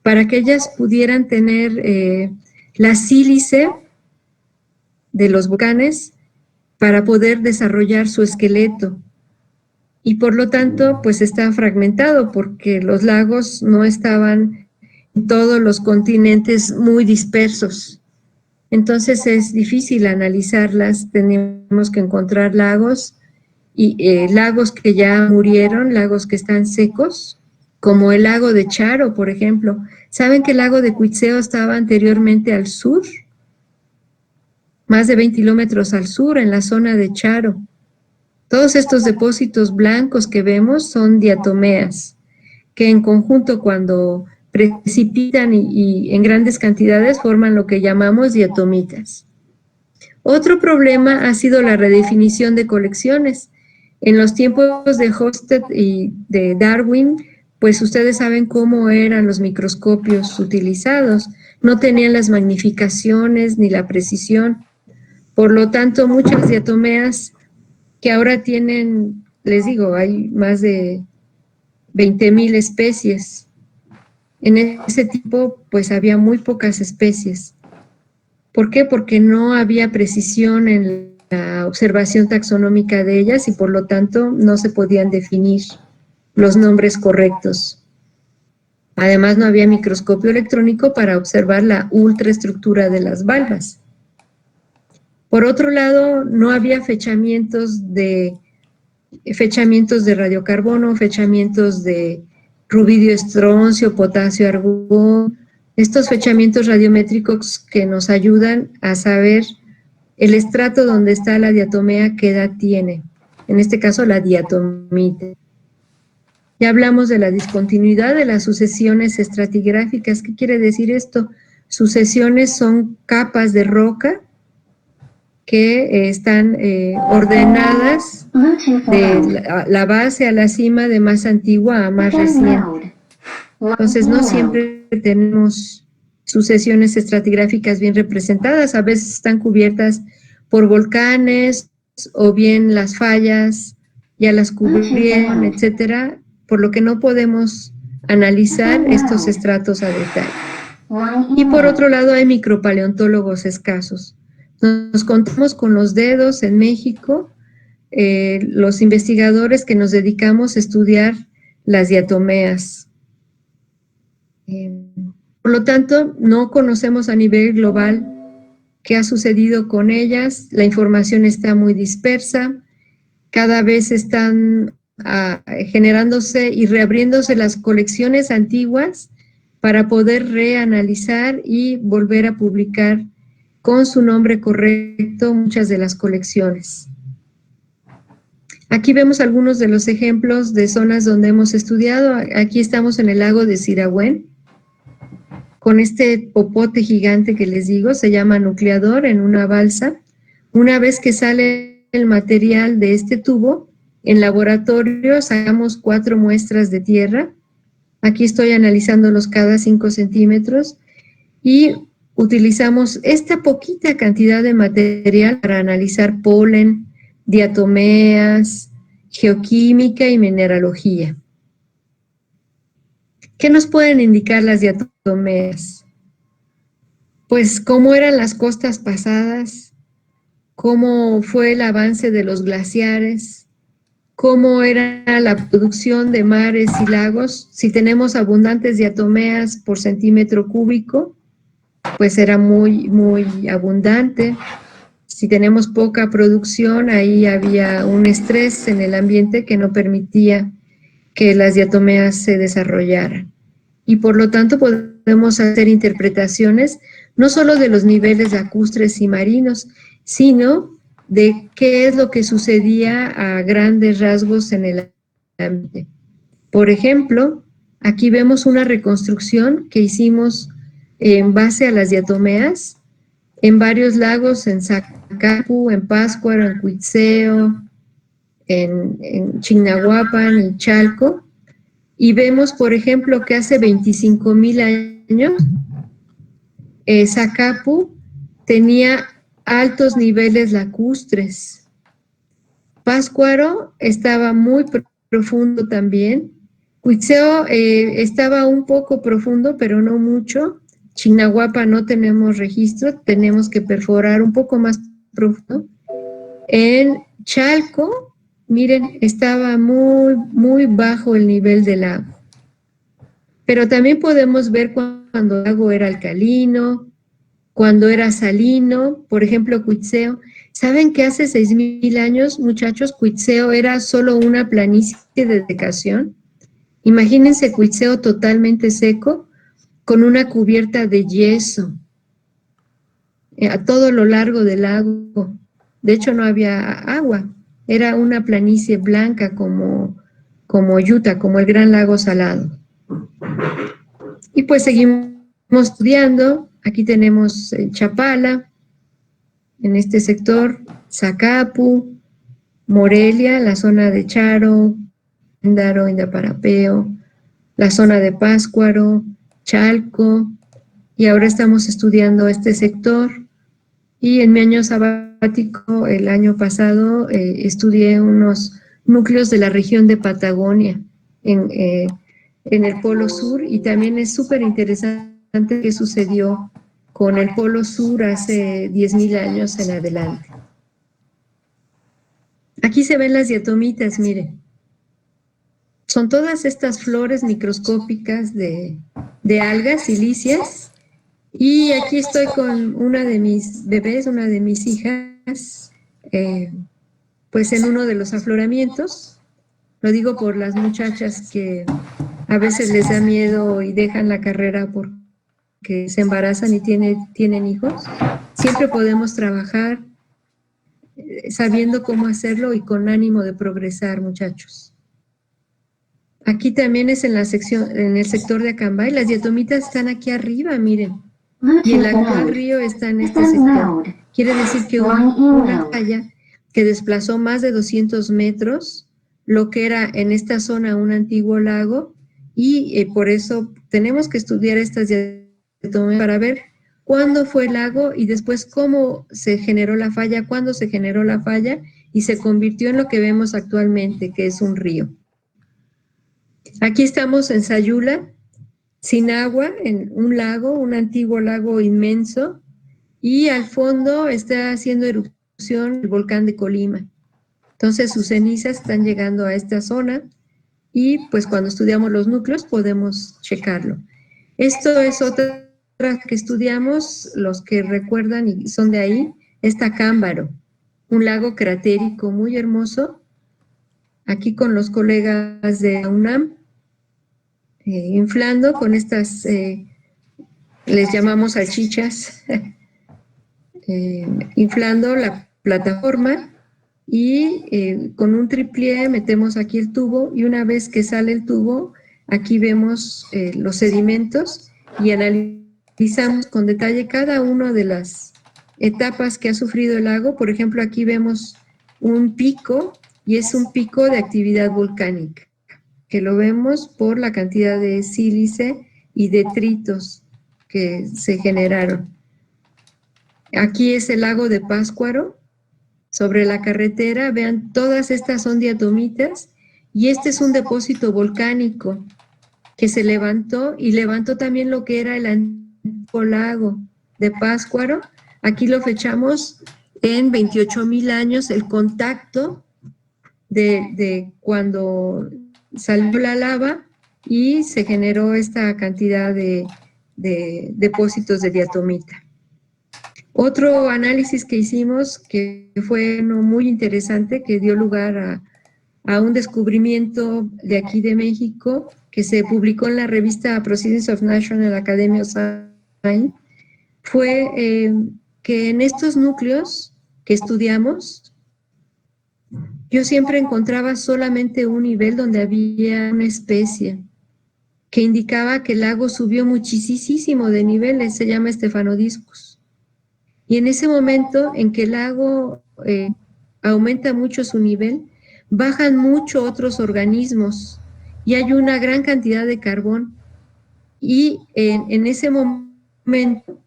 para que ellas pudieran tener la sílice de los volcanes para poder desarrollar su esqueleto. Y por lo tanto, pues está fragmentado porque los lagos no estaban en todos los continentes muy dispersos. Entonces es difícil analizarlas, tenemos que encontrar lagos y lagos que ya murieron, lagos que están secos, como el lago de Charo, por ejemplo. ¿Saben que el lago de Cuitzeo estaba anteriormente al sur? Más de 20 kilómetros al sur, en la zona de Charo. Todos estos depósitos blancos que vemos son diatomeas, que en conjunto cuando precipitan y en grandes cantidades forman lo que llamamos diatomitas. Otro problema ha sido la redefinición de colecciones. En los tiempos de Hofstede y de Darwin, pues ustedes saben cómo eran los microscopios utilizados. No tenían las magnificaciones ni la precisión. Por lo tanto, muchas diatomeas que ahora tienen, les digo, hay más de 20,000 especies. En ese tipo, pues había muy pocas especies. ¿Por qué? Porque no había precisión en la observación taxonómica de ellas y por lo tanto no se podían definir los nombres correctos. Además, no había microscopio electrónico para observar la ultraestructura de las valvas. Por otro lado, no había fechamientos de radiocarbono, fechamientos de rubidio, estroncio, potasio, argón. Estos fechamientos radiométricos que nos ayudan a saber el estrato donde está la diatomea, qué edad tiene. En este caso, la diatomita. Ya hablamos de la discontinuidad de las sucesiones estratigráficas. ¿Qué quiere decir esto? Sucesiones son capas de roca que están ordenadas de la base a la cima, de más antigua a más reciente. Entonces, no siempre tenemos sucesiones estratigráficas bien representadas. A veces están cubiertas por volcanes o bien las fallas ya las cubrieron, etcétera, por lo que no podemos analizar estos estratos a detalle. Y por otro lado, hay micropaleontólogos escasos. Nos contamos con los dedos en México, los investigadores que nos dedicamos a estudiar las diatomeas. Por lo tanto, no conocemos a nivel global qué ha sucedido con ellas. La información está muy dispersa. Cada vez están generándose y reabriéndose las colecciones antiguas para poder reanalizar y volver a publicar con su nombre correcto muchas de las colecciones. Aquí vemos algunos de los ejemplos de zonas donde hemos estudiado. Aquí estamos en el lago de Sirahuén, con este popote gigante que les digo, se llama nucleador, en una balsa. Una vez que sale el material de este tubo, en laboratorio sacamos 4 muestras de tierra. Aquí estoy analizándolos cada 5 centímetros y utilizamos esta poquita cantidad de material para analizar polen, diatomeas, geoquímica y mineralogía. ¿Qué nos pueden indicar las diatomeas? Pues cómo eran las costas pasadas, cómo fue el avance de los glaciares, cómo era la producción de mares y lagos. Si tenemos abundantes diatomeas por centímetro cúbico, pues era muy, muy abundante. Si tenemos poca producción, ahí había un estrés en el ambiente que no permitía que las diatomeas se desarrollaran. Y por lo tanto podemos hacer interpretaciones no solo de los niveles lacustres y marinos, sino de qué es lo que sucedía a grandes rasgos en el ambiente. Por ejemplo, aquí vemos una reconstrucción que hicimos en base a las diatomeas en varios lagos, en Zacapu, en Pátzcuaro, en Cuitzeo, en Chignahuapan, en Chalco, y vemos, por ejemplo, que hace 25,000 años Zacapu tenía altos niveles lacustres. Pátzcuaro estaba muy profundo también. Cuitzeo estaba un poco profundo, pero no mucho. Chignahuapan no tenemos registro, tenemos que perforar un poco más profundo. En Chalco, miren, estaba muy, muy bajo el nivel del agua. Pero también podemos ver cuando el lago era alcalino, cuando era salino, por ejemplo, Cuitzeo. ¿Saben que hace 6,000 años, muchachos, Cuitzeo era solo una planicie de desecación? Imagínense Cuitzeo totalmente seco, con una cubierta de yeso a todo lo largo del lago. De hecho, no había agua, era una planicie blanca como Utah, como el Gran Lago Salado. Y pues seguimos estudiando. Aquí tenemos Chapala, en este sector, Zacapu, Morelia, la zona de Charo, Indaro, Indaparapeo, la zona de Pátzcuaro, Chalco, y ahora estamos estudiando este sector. Y en mi año sabático, el año pasado, estudié unos núcleos de la región de Patagonia, en el Polo Sur, y también es súper interesante qué sucedió con el Polo Sur hace 10,000 años en adelante. Aquí se ven las diatomitas, miren. Son todas estas flores microscópicas de algas silíceas. Y aquí estoy con una de mis bebés, una de mis hijas, pues en uno de los afloramientos. Lo digo por las muchachas que a veces les da miedo y dejan la carrera porque se embarazan y tienen hijos. Siempre podemos trabajar sabiendo cómo hacerlo y con ánimo de progresar, muchachos. Aquí también es en el sector de Acambay. Las diatomitas están aquí arriba, miren. Y el actual río está en este sector. Quiere decir que hubo una falla que desplazó más de 200 metros, lo que era en esta zona un antiguo lago, y por eso tenemos que estudiar estas diatomitas para ver cuándo fue el lago y después cómo se generó la falla, cuándo se generó la falla y se convirtió en lo que vemos actualmente, que es un río. Aquí estamos en Sayula, sin agua, en un lago, un antiguo lago inmenso, y al fondo está haciendo erupción el volcán de Colima. Entonces sus cenizas están llegando a esta zona y pues cuando estudiamos los núcleos podemos checarlo. Esto es otra que estudiamos, los que recuerdan y son de ahí, está Cámbaro, un lago cratérico muy hermoso, aquí con los colegas de UNAM, inflando con estas, les llamamos salchichas, inflando la plataforma y con un tripié metemos aquí el tubo y una vez que sale el tubo, aquí vemos los sedimentos y analizamos con detalle cada una de las etapas que ha sufrido el lago. Por ejemplo, aquí vemos un pico y es un pico de actividad volcánica, que lo vemos por la cantidad de sílice y detritos que se generaron. Aquí es el lago de Pátzcuaro, sobre la carretera, vean, todas estas son diatomitas y este es un depósito volcánico que se levantó y levantó también lo que era el antiguo lago de Pátzcuaro. Aquí lo fechamos en 28,000 años, el contacto de cuando salió la lava y se generó esta cantidad de depósitos de diatomita. Otro análisis que hicimos, que fue uno muy interesante, que dio lugar a un descubrimiento de aquí de México, que se publicó en la revista Proceedings of National Academy of Science, fue que en estos núcleos que estudiamos, yo siempre encontraba solamente un nivel donde había una especie que indicaba que el lago subió muchísimo de niveles, se llama Stephanodiscus. Y en ese momento en que el lago aumenta mucho su nivel, bajan mucho otros organismos y hay una gran cantidad de carbón. Y en ese momento,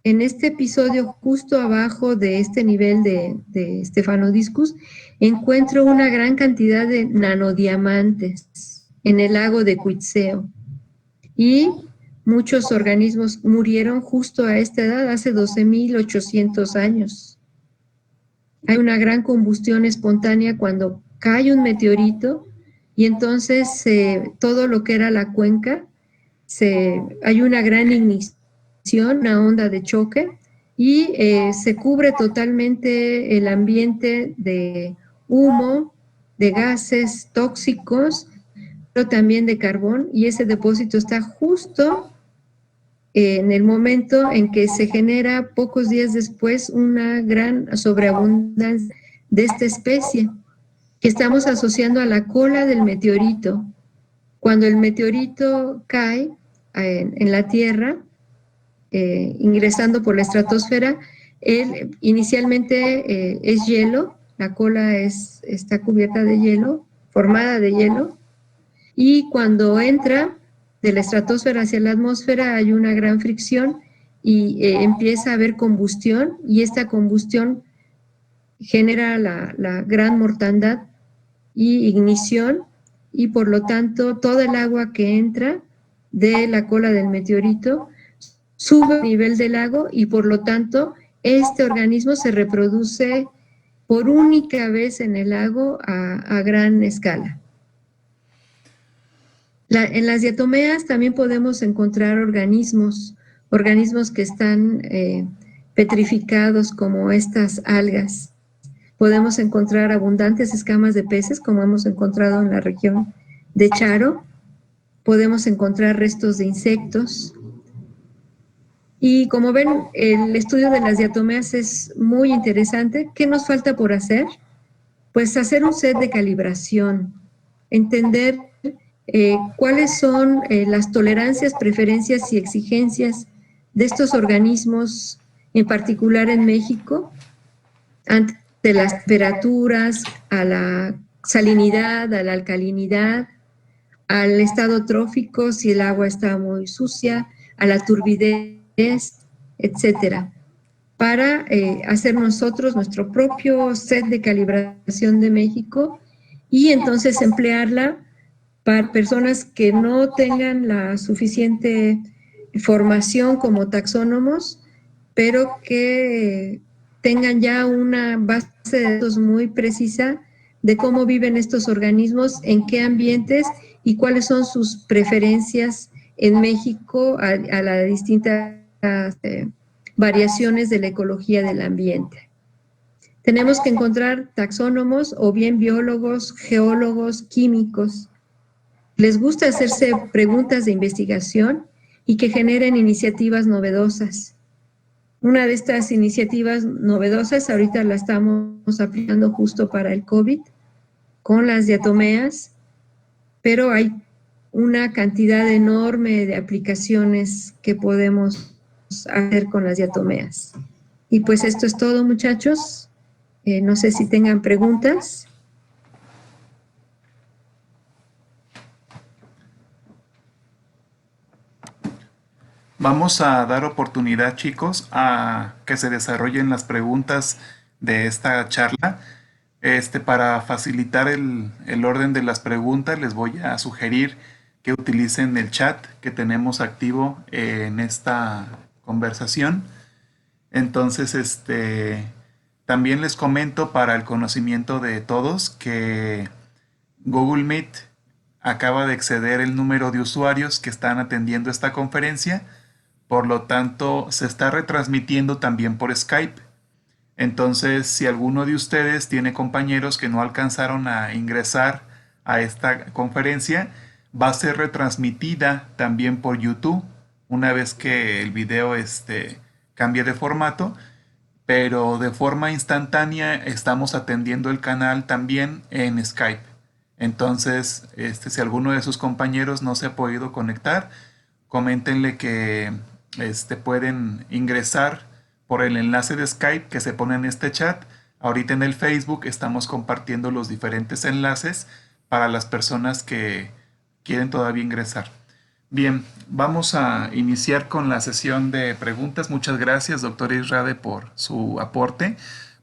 en este episodio justo abajo de este nivel de Stephanodiscus, encuentro una gran cantidad de nanodiamantes en el lago de Cuitzeo. Y muchos organismos murieron justo a esta edad, hace 12,800 años. Hay una gran combustión espontánea cuando cae un meteorito y entonces todo lo que era la cuenca, hay una gran ignición, una onda de choque, y se cubre totalmente el ambiente de humo, de gases tóxicos, pero también de carbón, y ese depósito está justo en el momento en que se genera pocos días después una gran sobreabundancia de esta especie, que estamos asociando a la cola del meteorito. Cuando el meteorito cae en la Tierra, ingresando por la estratosfera, él inicialmente es hielo, la cola está cubierta de hielo, formada de hielo, y cuando entra de la estratosfera hacia la atmósfera hay una gran fricción y empieza a haber combustión, y esta combustión genera la gran mortandad y ignición, y por lo tanto todo el agua que entra de la cola del meteorito sube el nivel del lago, y por lo tanto este organismo se reproduce por única vez en el lago a gran escala. En las diatomeas también podemos encontrar organismos que están petrificados, como estas algas. Podemos encontrar abundantes escamas de peces, como hemos encontrado en la región de Charo. Podemos encontrar restos de insectos. Y como ven, el estudio de las diatomeas es muy interesante. ¿Qué nos falta por hacer? Pues hacer un set de calibración, entender cuáles son las tolerancias, preferencias y exigencias de estos organismos, en particular en México, ante las temperaturas, a la salinidad, a la alcalinidad, al estado trófico, si el agua está muy sucia, a la turbidez, etcétera, para hacer nosotros nuestro propio set de calibración de México, y entonces emplearla para personas que no tengan la suficiente formación como taxónomos, pero que tengan ya una base de datos muy precisa de cómo viven estos organismos, en qué ambientes y cuáles son sus preferencias en México a las distintas variaciones de la ecología del ambiente. Tenemos que encontrar taxónomos o bien biólogos, geólogos, químicos. Les gusta hacerse preguntas de investigación y que generen iniciativas novedosas. Una de estas iniciativas novedosas ahorita la estamos aplicando justo para el COVID con las diatomeas, pero hay una cantidad enorme de aplicaciones que podemos hacer con las diatomeas. Y pues esto es todo, muchachos. No sé si tengan preguntas. Vamos a dar oportunidad, chicos, a que se desarrollen las preguntas de esta charla. Para facilitar el orden de las preguntas, les voy a sugerir que utilicen el chat que tenemos activo en esta conversación. Entonces, también les comento para el conocimiento de todos que Google Meet acaba de exceder el número de usuarios que están atendiendo esta conferencia. Por lo tanto, se está retransmitiendo también por Skype. Entonces, si alguno de ustedes tiene compañeros que no alcanzaron a ingresar a esta conferencia, va a ser retransmitida también por YouTube una vez que el video cambie de formato, pero de forma instantánea estamos atendiendo el canal también en Skype. Entonces, si alguno de sus compañeros no se ha podido conectar, coméntenle que pueden ingresar por el enlace de Skype que se pone en este chat. Ahorita en el Facebook estamos compartiendo los diferentes enlaces para las personas que quieren todavía ingresar. Bien, vamos a iniciar con la sesión de preguntas. Muchas gracias, doctor Israde, por su aporte.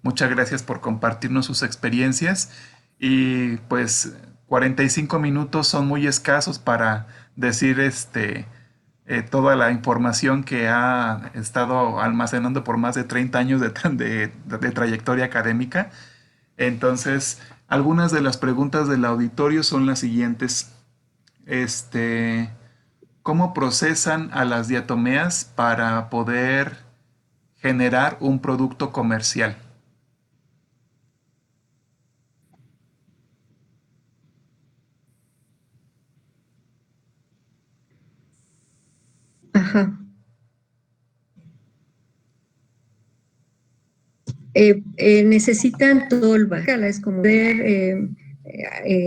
Muchas gracias por compartirnos sus experiencias. Y pues 45 minutos son muy escasos para decir toda la información que ha estado almacenando por más de 30 años de trayectoria académica. Entonces, algunas de las preguntas del auditorio son las siguientes. ¿Cómo procesan a las diatomeas para poder generar un producto comercial. Ajá. Necesitan tolva, es como poder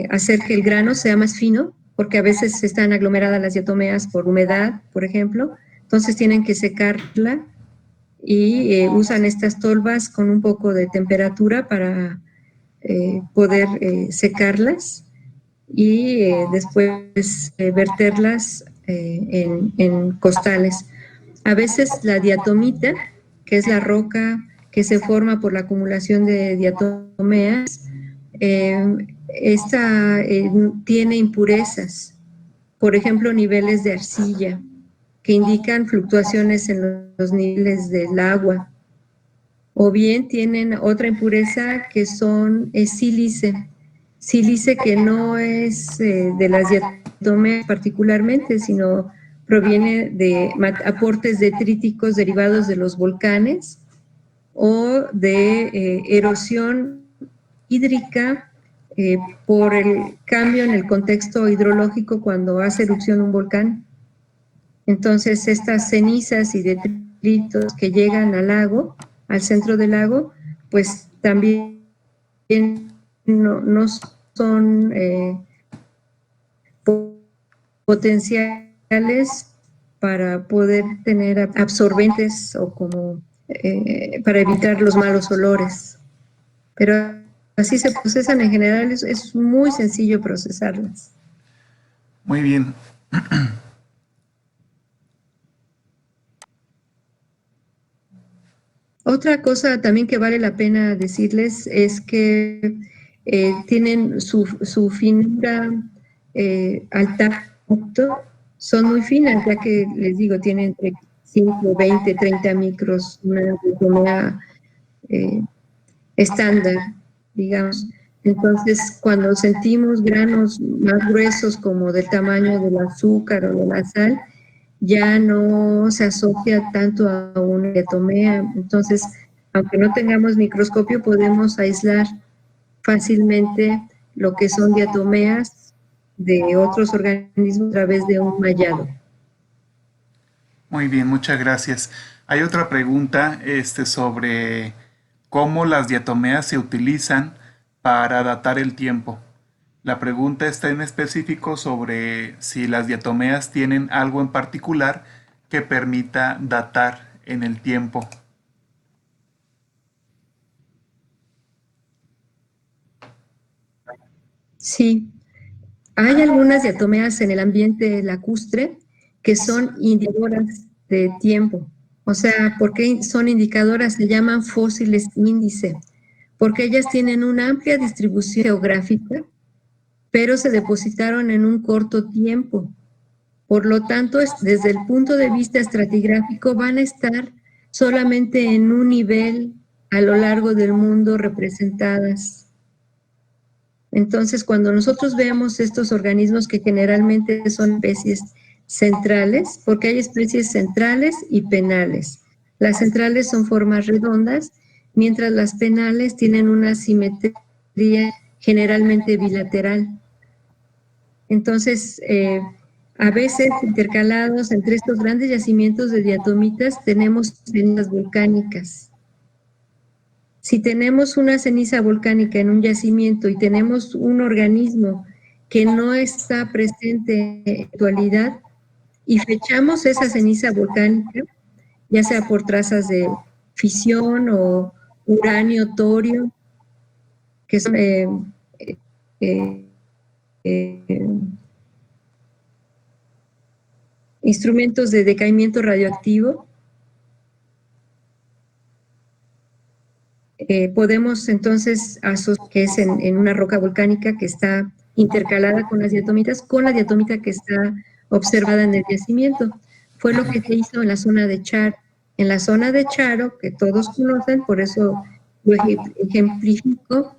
hacer que el grano sea más fino, porque a veces están aglomeradas las diatomeas por humedad, por ejemplo, entonces tienen que secarla y usan estas tolvas con un poco de temperatura para poder secarlas y después verterlas en costales. A veces la diatomita, que es la roca que se forma por la acumulación de diatomeas, esta tiene impurezas, por ejemplo, niveles de arcilla, que indican fluctuaciones en los niveles del agua. O bien tienen otra impureza que son sílice, sílice que no es de las diatomeas particularmente, sino proviene de aportes detríticos derivados de los volcanes o de erosión hídrica por el cambio en el contexto hidrológico cuando hace erupción un volcán. Entonces, estas cenizas y detritos que llegan al lago, al centro del lago, pues también no son potenciales para poder tener absorbentes o como para evitar los malos olores. Pero así se procesan en general, es muy sencillo procesarlas. Muy bien. Otra cosa también que vale la pena decirles es que tienen su finura al tacto, son muy finas, ya que les digo, tienen entre 5, 20, 30 micros, una diatomea estándar, digamos. Entonces, cuando sentimos granos más gruesos como del tamaño del azúcar o de la sal, ya no se asocia tanto a una diatomea. Entonces, aunque no tengamos microscopio, podemos aislar fácilmente lo que son diatomeas de otros organismos a través de un mallado. Muy bien, muchas gracias. Hay otra pregunta sobre cómo las diatomeas se utilizan para datar el tiempo. La pregunta está en específico sobre si las diatomeas tienen algo en particular que permita datar en el tiempo. Sí, hay algunas diatomeas en el ambiente lacustre que son indicadoras de tiempo. O sea, ¿por qué son indicadoras? Se llaman fósiles índice, porque ellas tienen una amplia distribución geográfica, pero se depositaron en un corto tiempo. Por lo tanto, desde el punto de vista estratigráfico, van a estar solamente en un nivel a lo largo del mundo representadas. Entonces, cuando nosotros vemos estos organismos que generalmente son especies centrales, porque hay especies centrales y penales. Las centrales son formas redondas, mientras las penales tienen una simetría generalmente bilateral. Entonces, a veces intercalados entre estos grandes yacimientos de diatomitas tenemos cenizas volcánicas. Si tenemos una ceniza volcánica en un yacimiento y tenemos un organismo que no está presente en la actualidad y fechamos esa ceniza volcánica, ya sea por trazas de fisión o uranio, torio, que son eh, instrumentos de decaimiento radioactivo, podemos entonces asociar que es en una roca volcánica que está intercalada con las diatomitas, con la diatomita que está observada en el yacimiento. Fue lo que se hizo en la zona de Charo. En la zona de Charo, que todos conocen, por eso lo ejemplifico,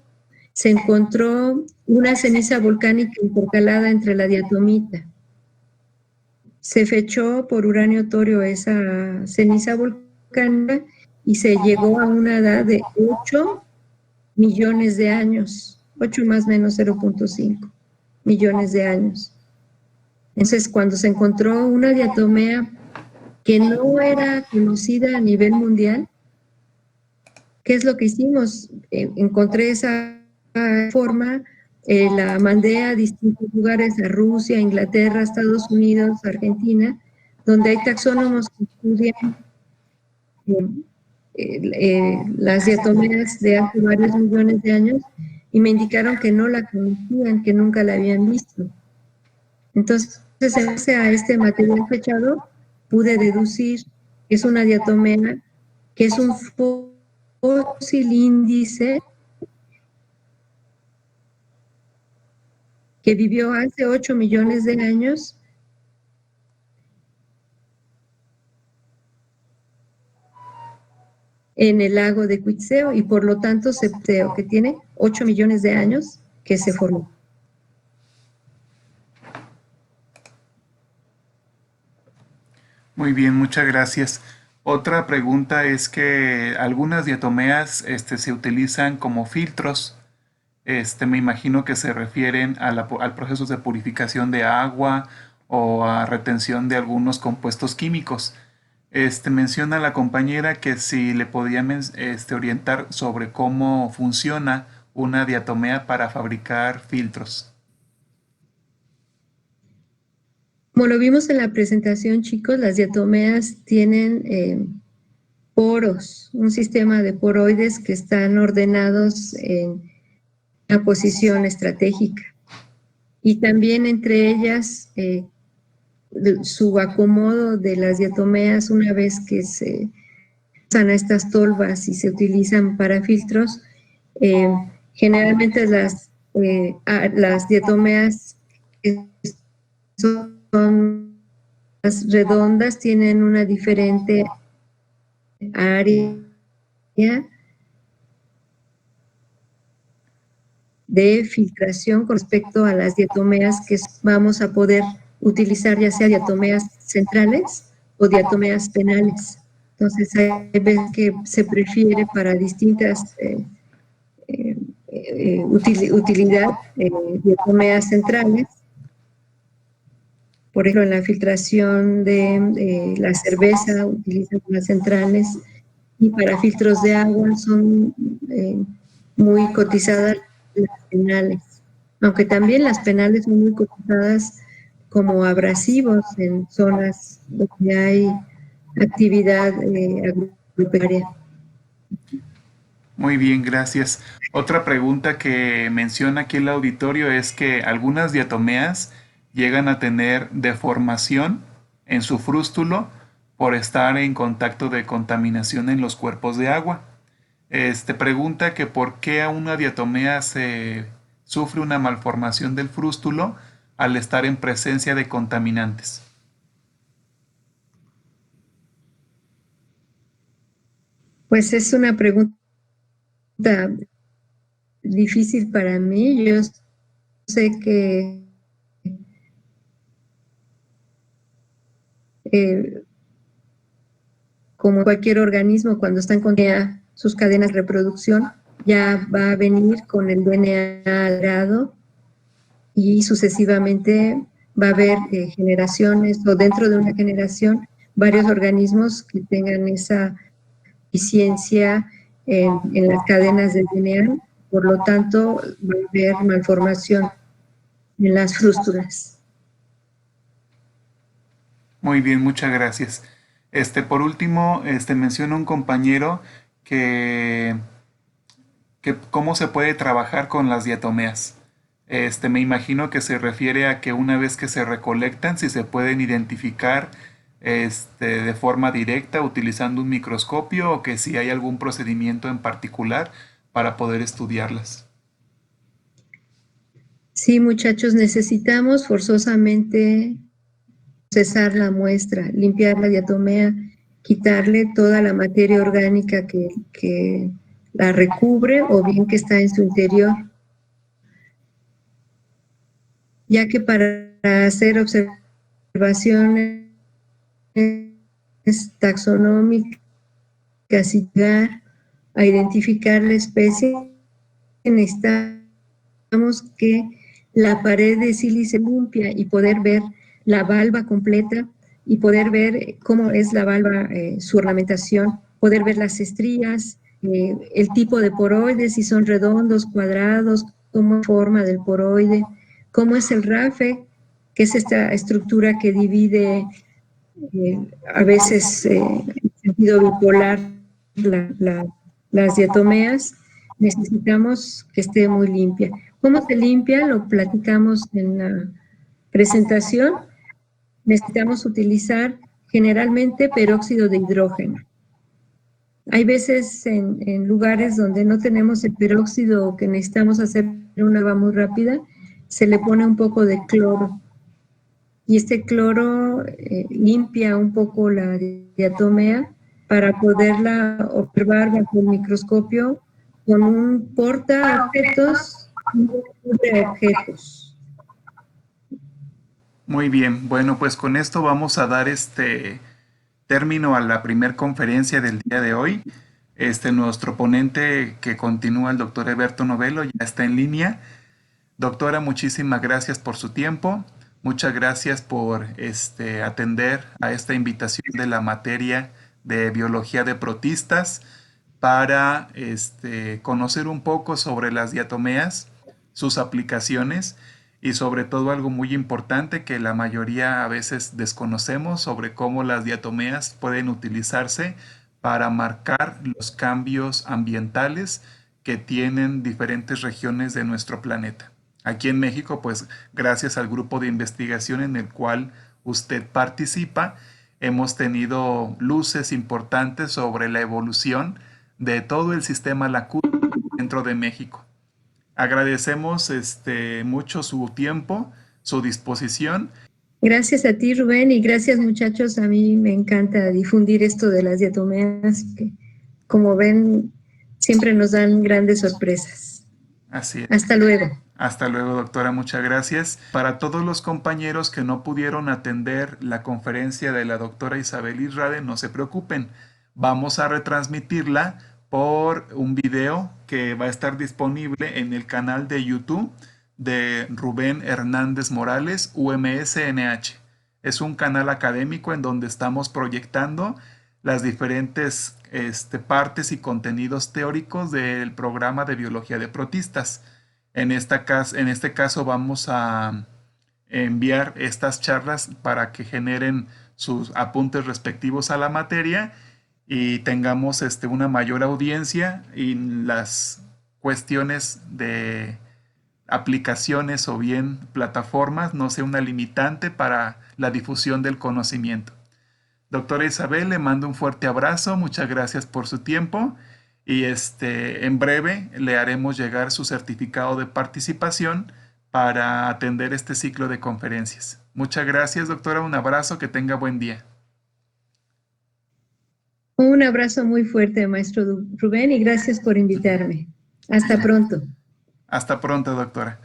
se encontró una ceniza volcánica intercalada entre la diatomita. Se fechó por uranio torio esa ceniza volcánica y se llegó a una edad de 8 millones de años, 8 más menos 0.5 millones de años. Entonces, cuando se encontró una diatomea que no era conocida a nivel mundial, ¿qué es lo que hicimos? Encontré esa forma, la mandé a distintos lugares, a Rusia, Inglaterra, Estados Unidos, Argentina, donde hay taxónomos que estudian las diatomeas de hace varios millones de años y me indicaron que no la conocían, que nunca la habían visto. Entonces, en base a este material fechado, pude deducir que es una diatomea, que es un fósil índice que vivió hace 8 millones de años en el lago de Cuitzeo y por lo tanto Septeo, que tiene 8 millones de años que se formó. Muy bien, muchas gracias. Otra pregunta es que algunas diatomeas se utilizan como filtros. Me imagino que se refieren a al proceso de purificación de agua o a retención de algunos compuestos químicos. Menciona la compañera que si le podía orientar sobre cómo funciona una diatomea para fabricar filtros. Como lo vimos en la presentación, chicos, las diatomeas tienen poros, un sistema de poroides que están ordenados en una posición estratégica. Y también entre ellas, su acomodo de las diatomeas, una vez que se usan estas tolvas y se utilizan para filtros, generalmente las diatomeas que son más redondas tienen una diferente área de filtración con respecto a las diatomeas que vamos a poder utilizar, ya sea diatomeas centrales o diatomeas penales. Entonces, hay veces que se prefiere para distintas utilidad diatomeas centrales. Por ejemplo, en la filtración de la cerveza utilizan las centrales y para filtros de agua son muy cotizadas las penales, aunque también las penales son muy cotizadas como abrasivos en zonas donde hay actividad agropecuaria. Muy bien, gracias. Otra pregunta que menciona aquí el auditorio es que algunas diatomeas llegan a tener deformación en su frústulo por estar en contacto de contaminación en los cuerpos de agua. Pregunta que por qué a una diatomea se sufre una malformación del frústulo al estar en presencia de contaminantes. Pues es una pregunta difícil para mí. Yo sé que como cualquier organismo, cuando está en sus cadenas de reproducción, ya va a venir con el DNA alterado y sucesivamente va a haber generaciones o dentro de una generación varios organismos que tengan esa eficiencia en las cadenas del DNA, por lo tanto va a haber malformación en las frústulas. Muy bien, muchas gracias. Por último, menciona un compañero que, que cómo se puede trabajar con las diatomeas. Me imagino que se refiere a que una vez que se recolectan, si se pueden identificar de forma directa utilizando un microscopio o que si hay algún procedimiento en particular para poder estudiarlas. Sí, muchachos, necesitamos forzosamente procesar la muestra, limpiar la diatomea, quitarle toda la materia orgánica que la recubre o bien que está en su interior, ya que para hacer observaciones taxonómicas casi llegar a identificar la especie, necesitamos que la pared de sílice limpia y poder ver la valva completa y poder ver cómo es la valva, su ornamentación, poder ver las estrías, el tipo de poroides, si son redondos, cuadrados, cómo es la forma del poroide, cómo es el rafe, que es esta estructura que divide a veces en sentido bipolar las diatomeas. Necesitamos que esté muy limpia. ¿Cómo se limpia? Lo platicamos en la presentación. Necesitamos utilizar generalmente peróxido de hidrógeno. Hay veces en lugares donde no tenemos el peróxido o que necesitamos hacer una agua muy rápida, se le pone un poco de cloro. Y este cloro limpia un poco la diatomea para poderla observar bajo el microscopio con un portaobjetos de objetos. Muy bien, bueno, pues con esto vamos a dar término a la primer conferencia del día de hoy. Nuestro ponente que continúa, el doctor Eberto Novello, ya está en línea. Doctora, muchísimas gracias por su tiempo. Muchas gracias por atender a esta invitación de la materia de biología de protistas para conocer un poco sobre las diatomeas, sus aplicaciones y sobre todo algo muy importante que la mayoría a veces desconocemos sobre cómo las diatomeas pueden utilizarse para marcar los cambios ambientales que tienen diferentes regiones de nuestro planeta. Aquí en México, pues gracias al grupo de investigación en el cual usted participa, hemos tenido luces importantes sobre la evolución de todo el sistema lacustre dentro de México. Agradecemos mucho su tiempo, su disposición. Gracias a ti, Rubén, y gracias, muchachos. A mí me encanta difundir esto de las diatomeas, que, como ven, siempre nos dan grandes sorpresas. Así es. Hasta luego. Hasta luego, doctora, muchas gracias. Para todos los compañeros que no pudieron atender la conferencia de la doctora Isabel Israde, no se preocupen. Vamos a retransmitirla por un video que va a estar disponible en el canal de YouTube de Rubén Hernández Morales, UMSNH. Es un canal académico en donde estamos proyectando las diferentes partes y contenidos teóricos del programa de biología de protistas. En este caso vamos a enviar estas charlas para que generen sus apuntes respectivos a la materia y tengamos una mayor audiencia en las cuestiones de aplicaciones o bien plataformas no sea una limitante para la difusión del conocimiento. Doctora Isabel, le mando un fuerte abrazo, muchas gracias por su tiempo y en breve le haremos llegar su certificado de participación para atender este ciclo de conferencias. Muchas gracias, doctora, un abrazo, que tenga buen día. Un abrazo muy fuerte, maestro Rubén, y gracias por invitarme. Hasta pronto. Hasta pronto, doctora.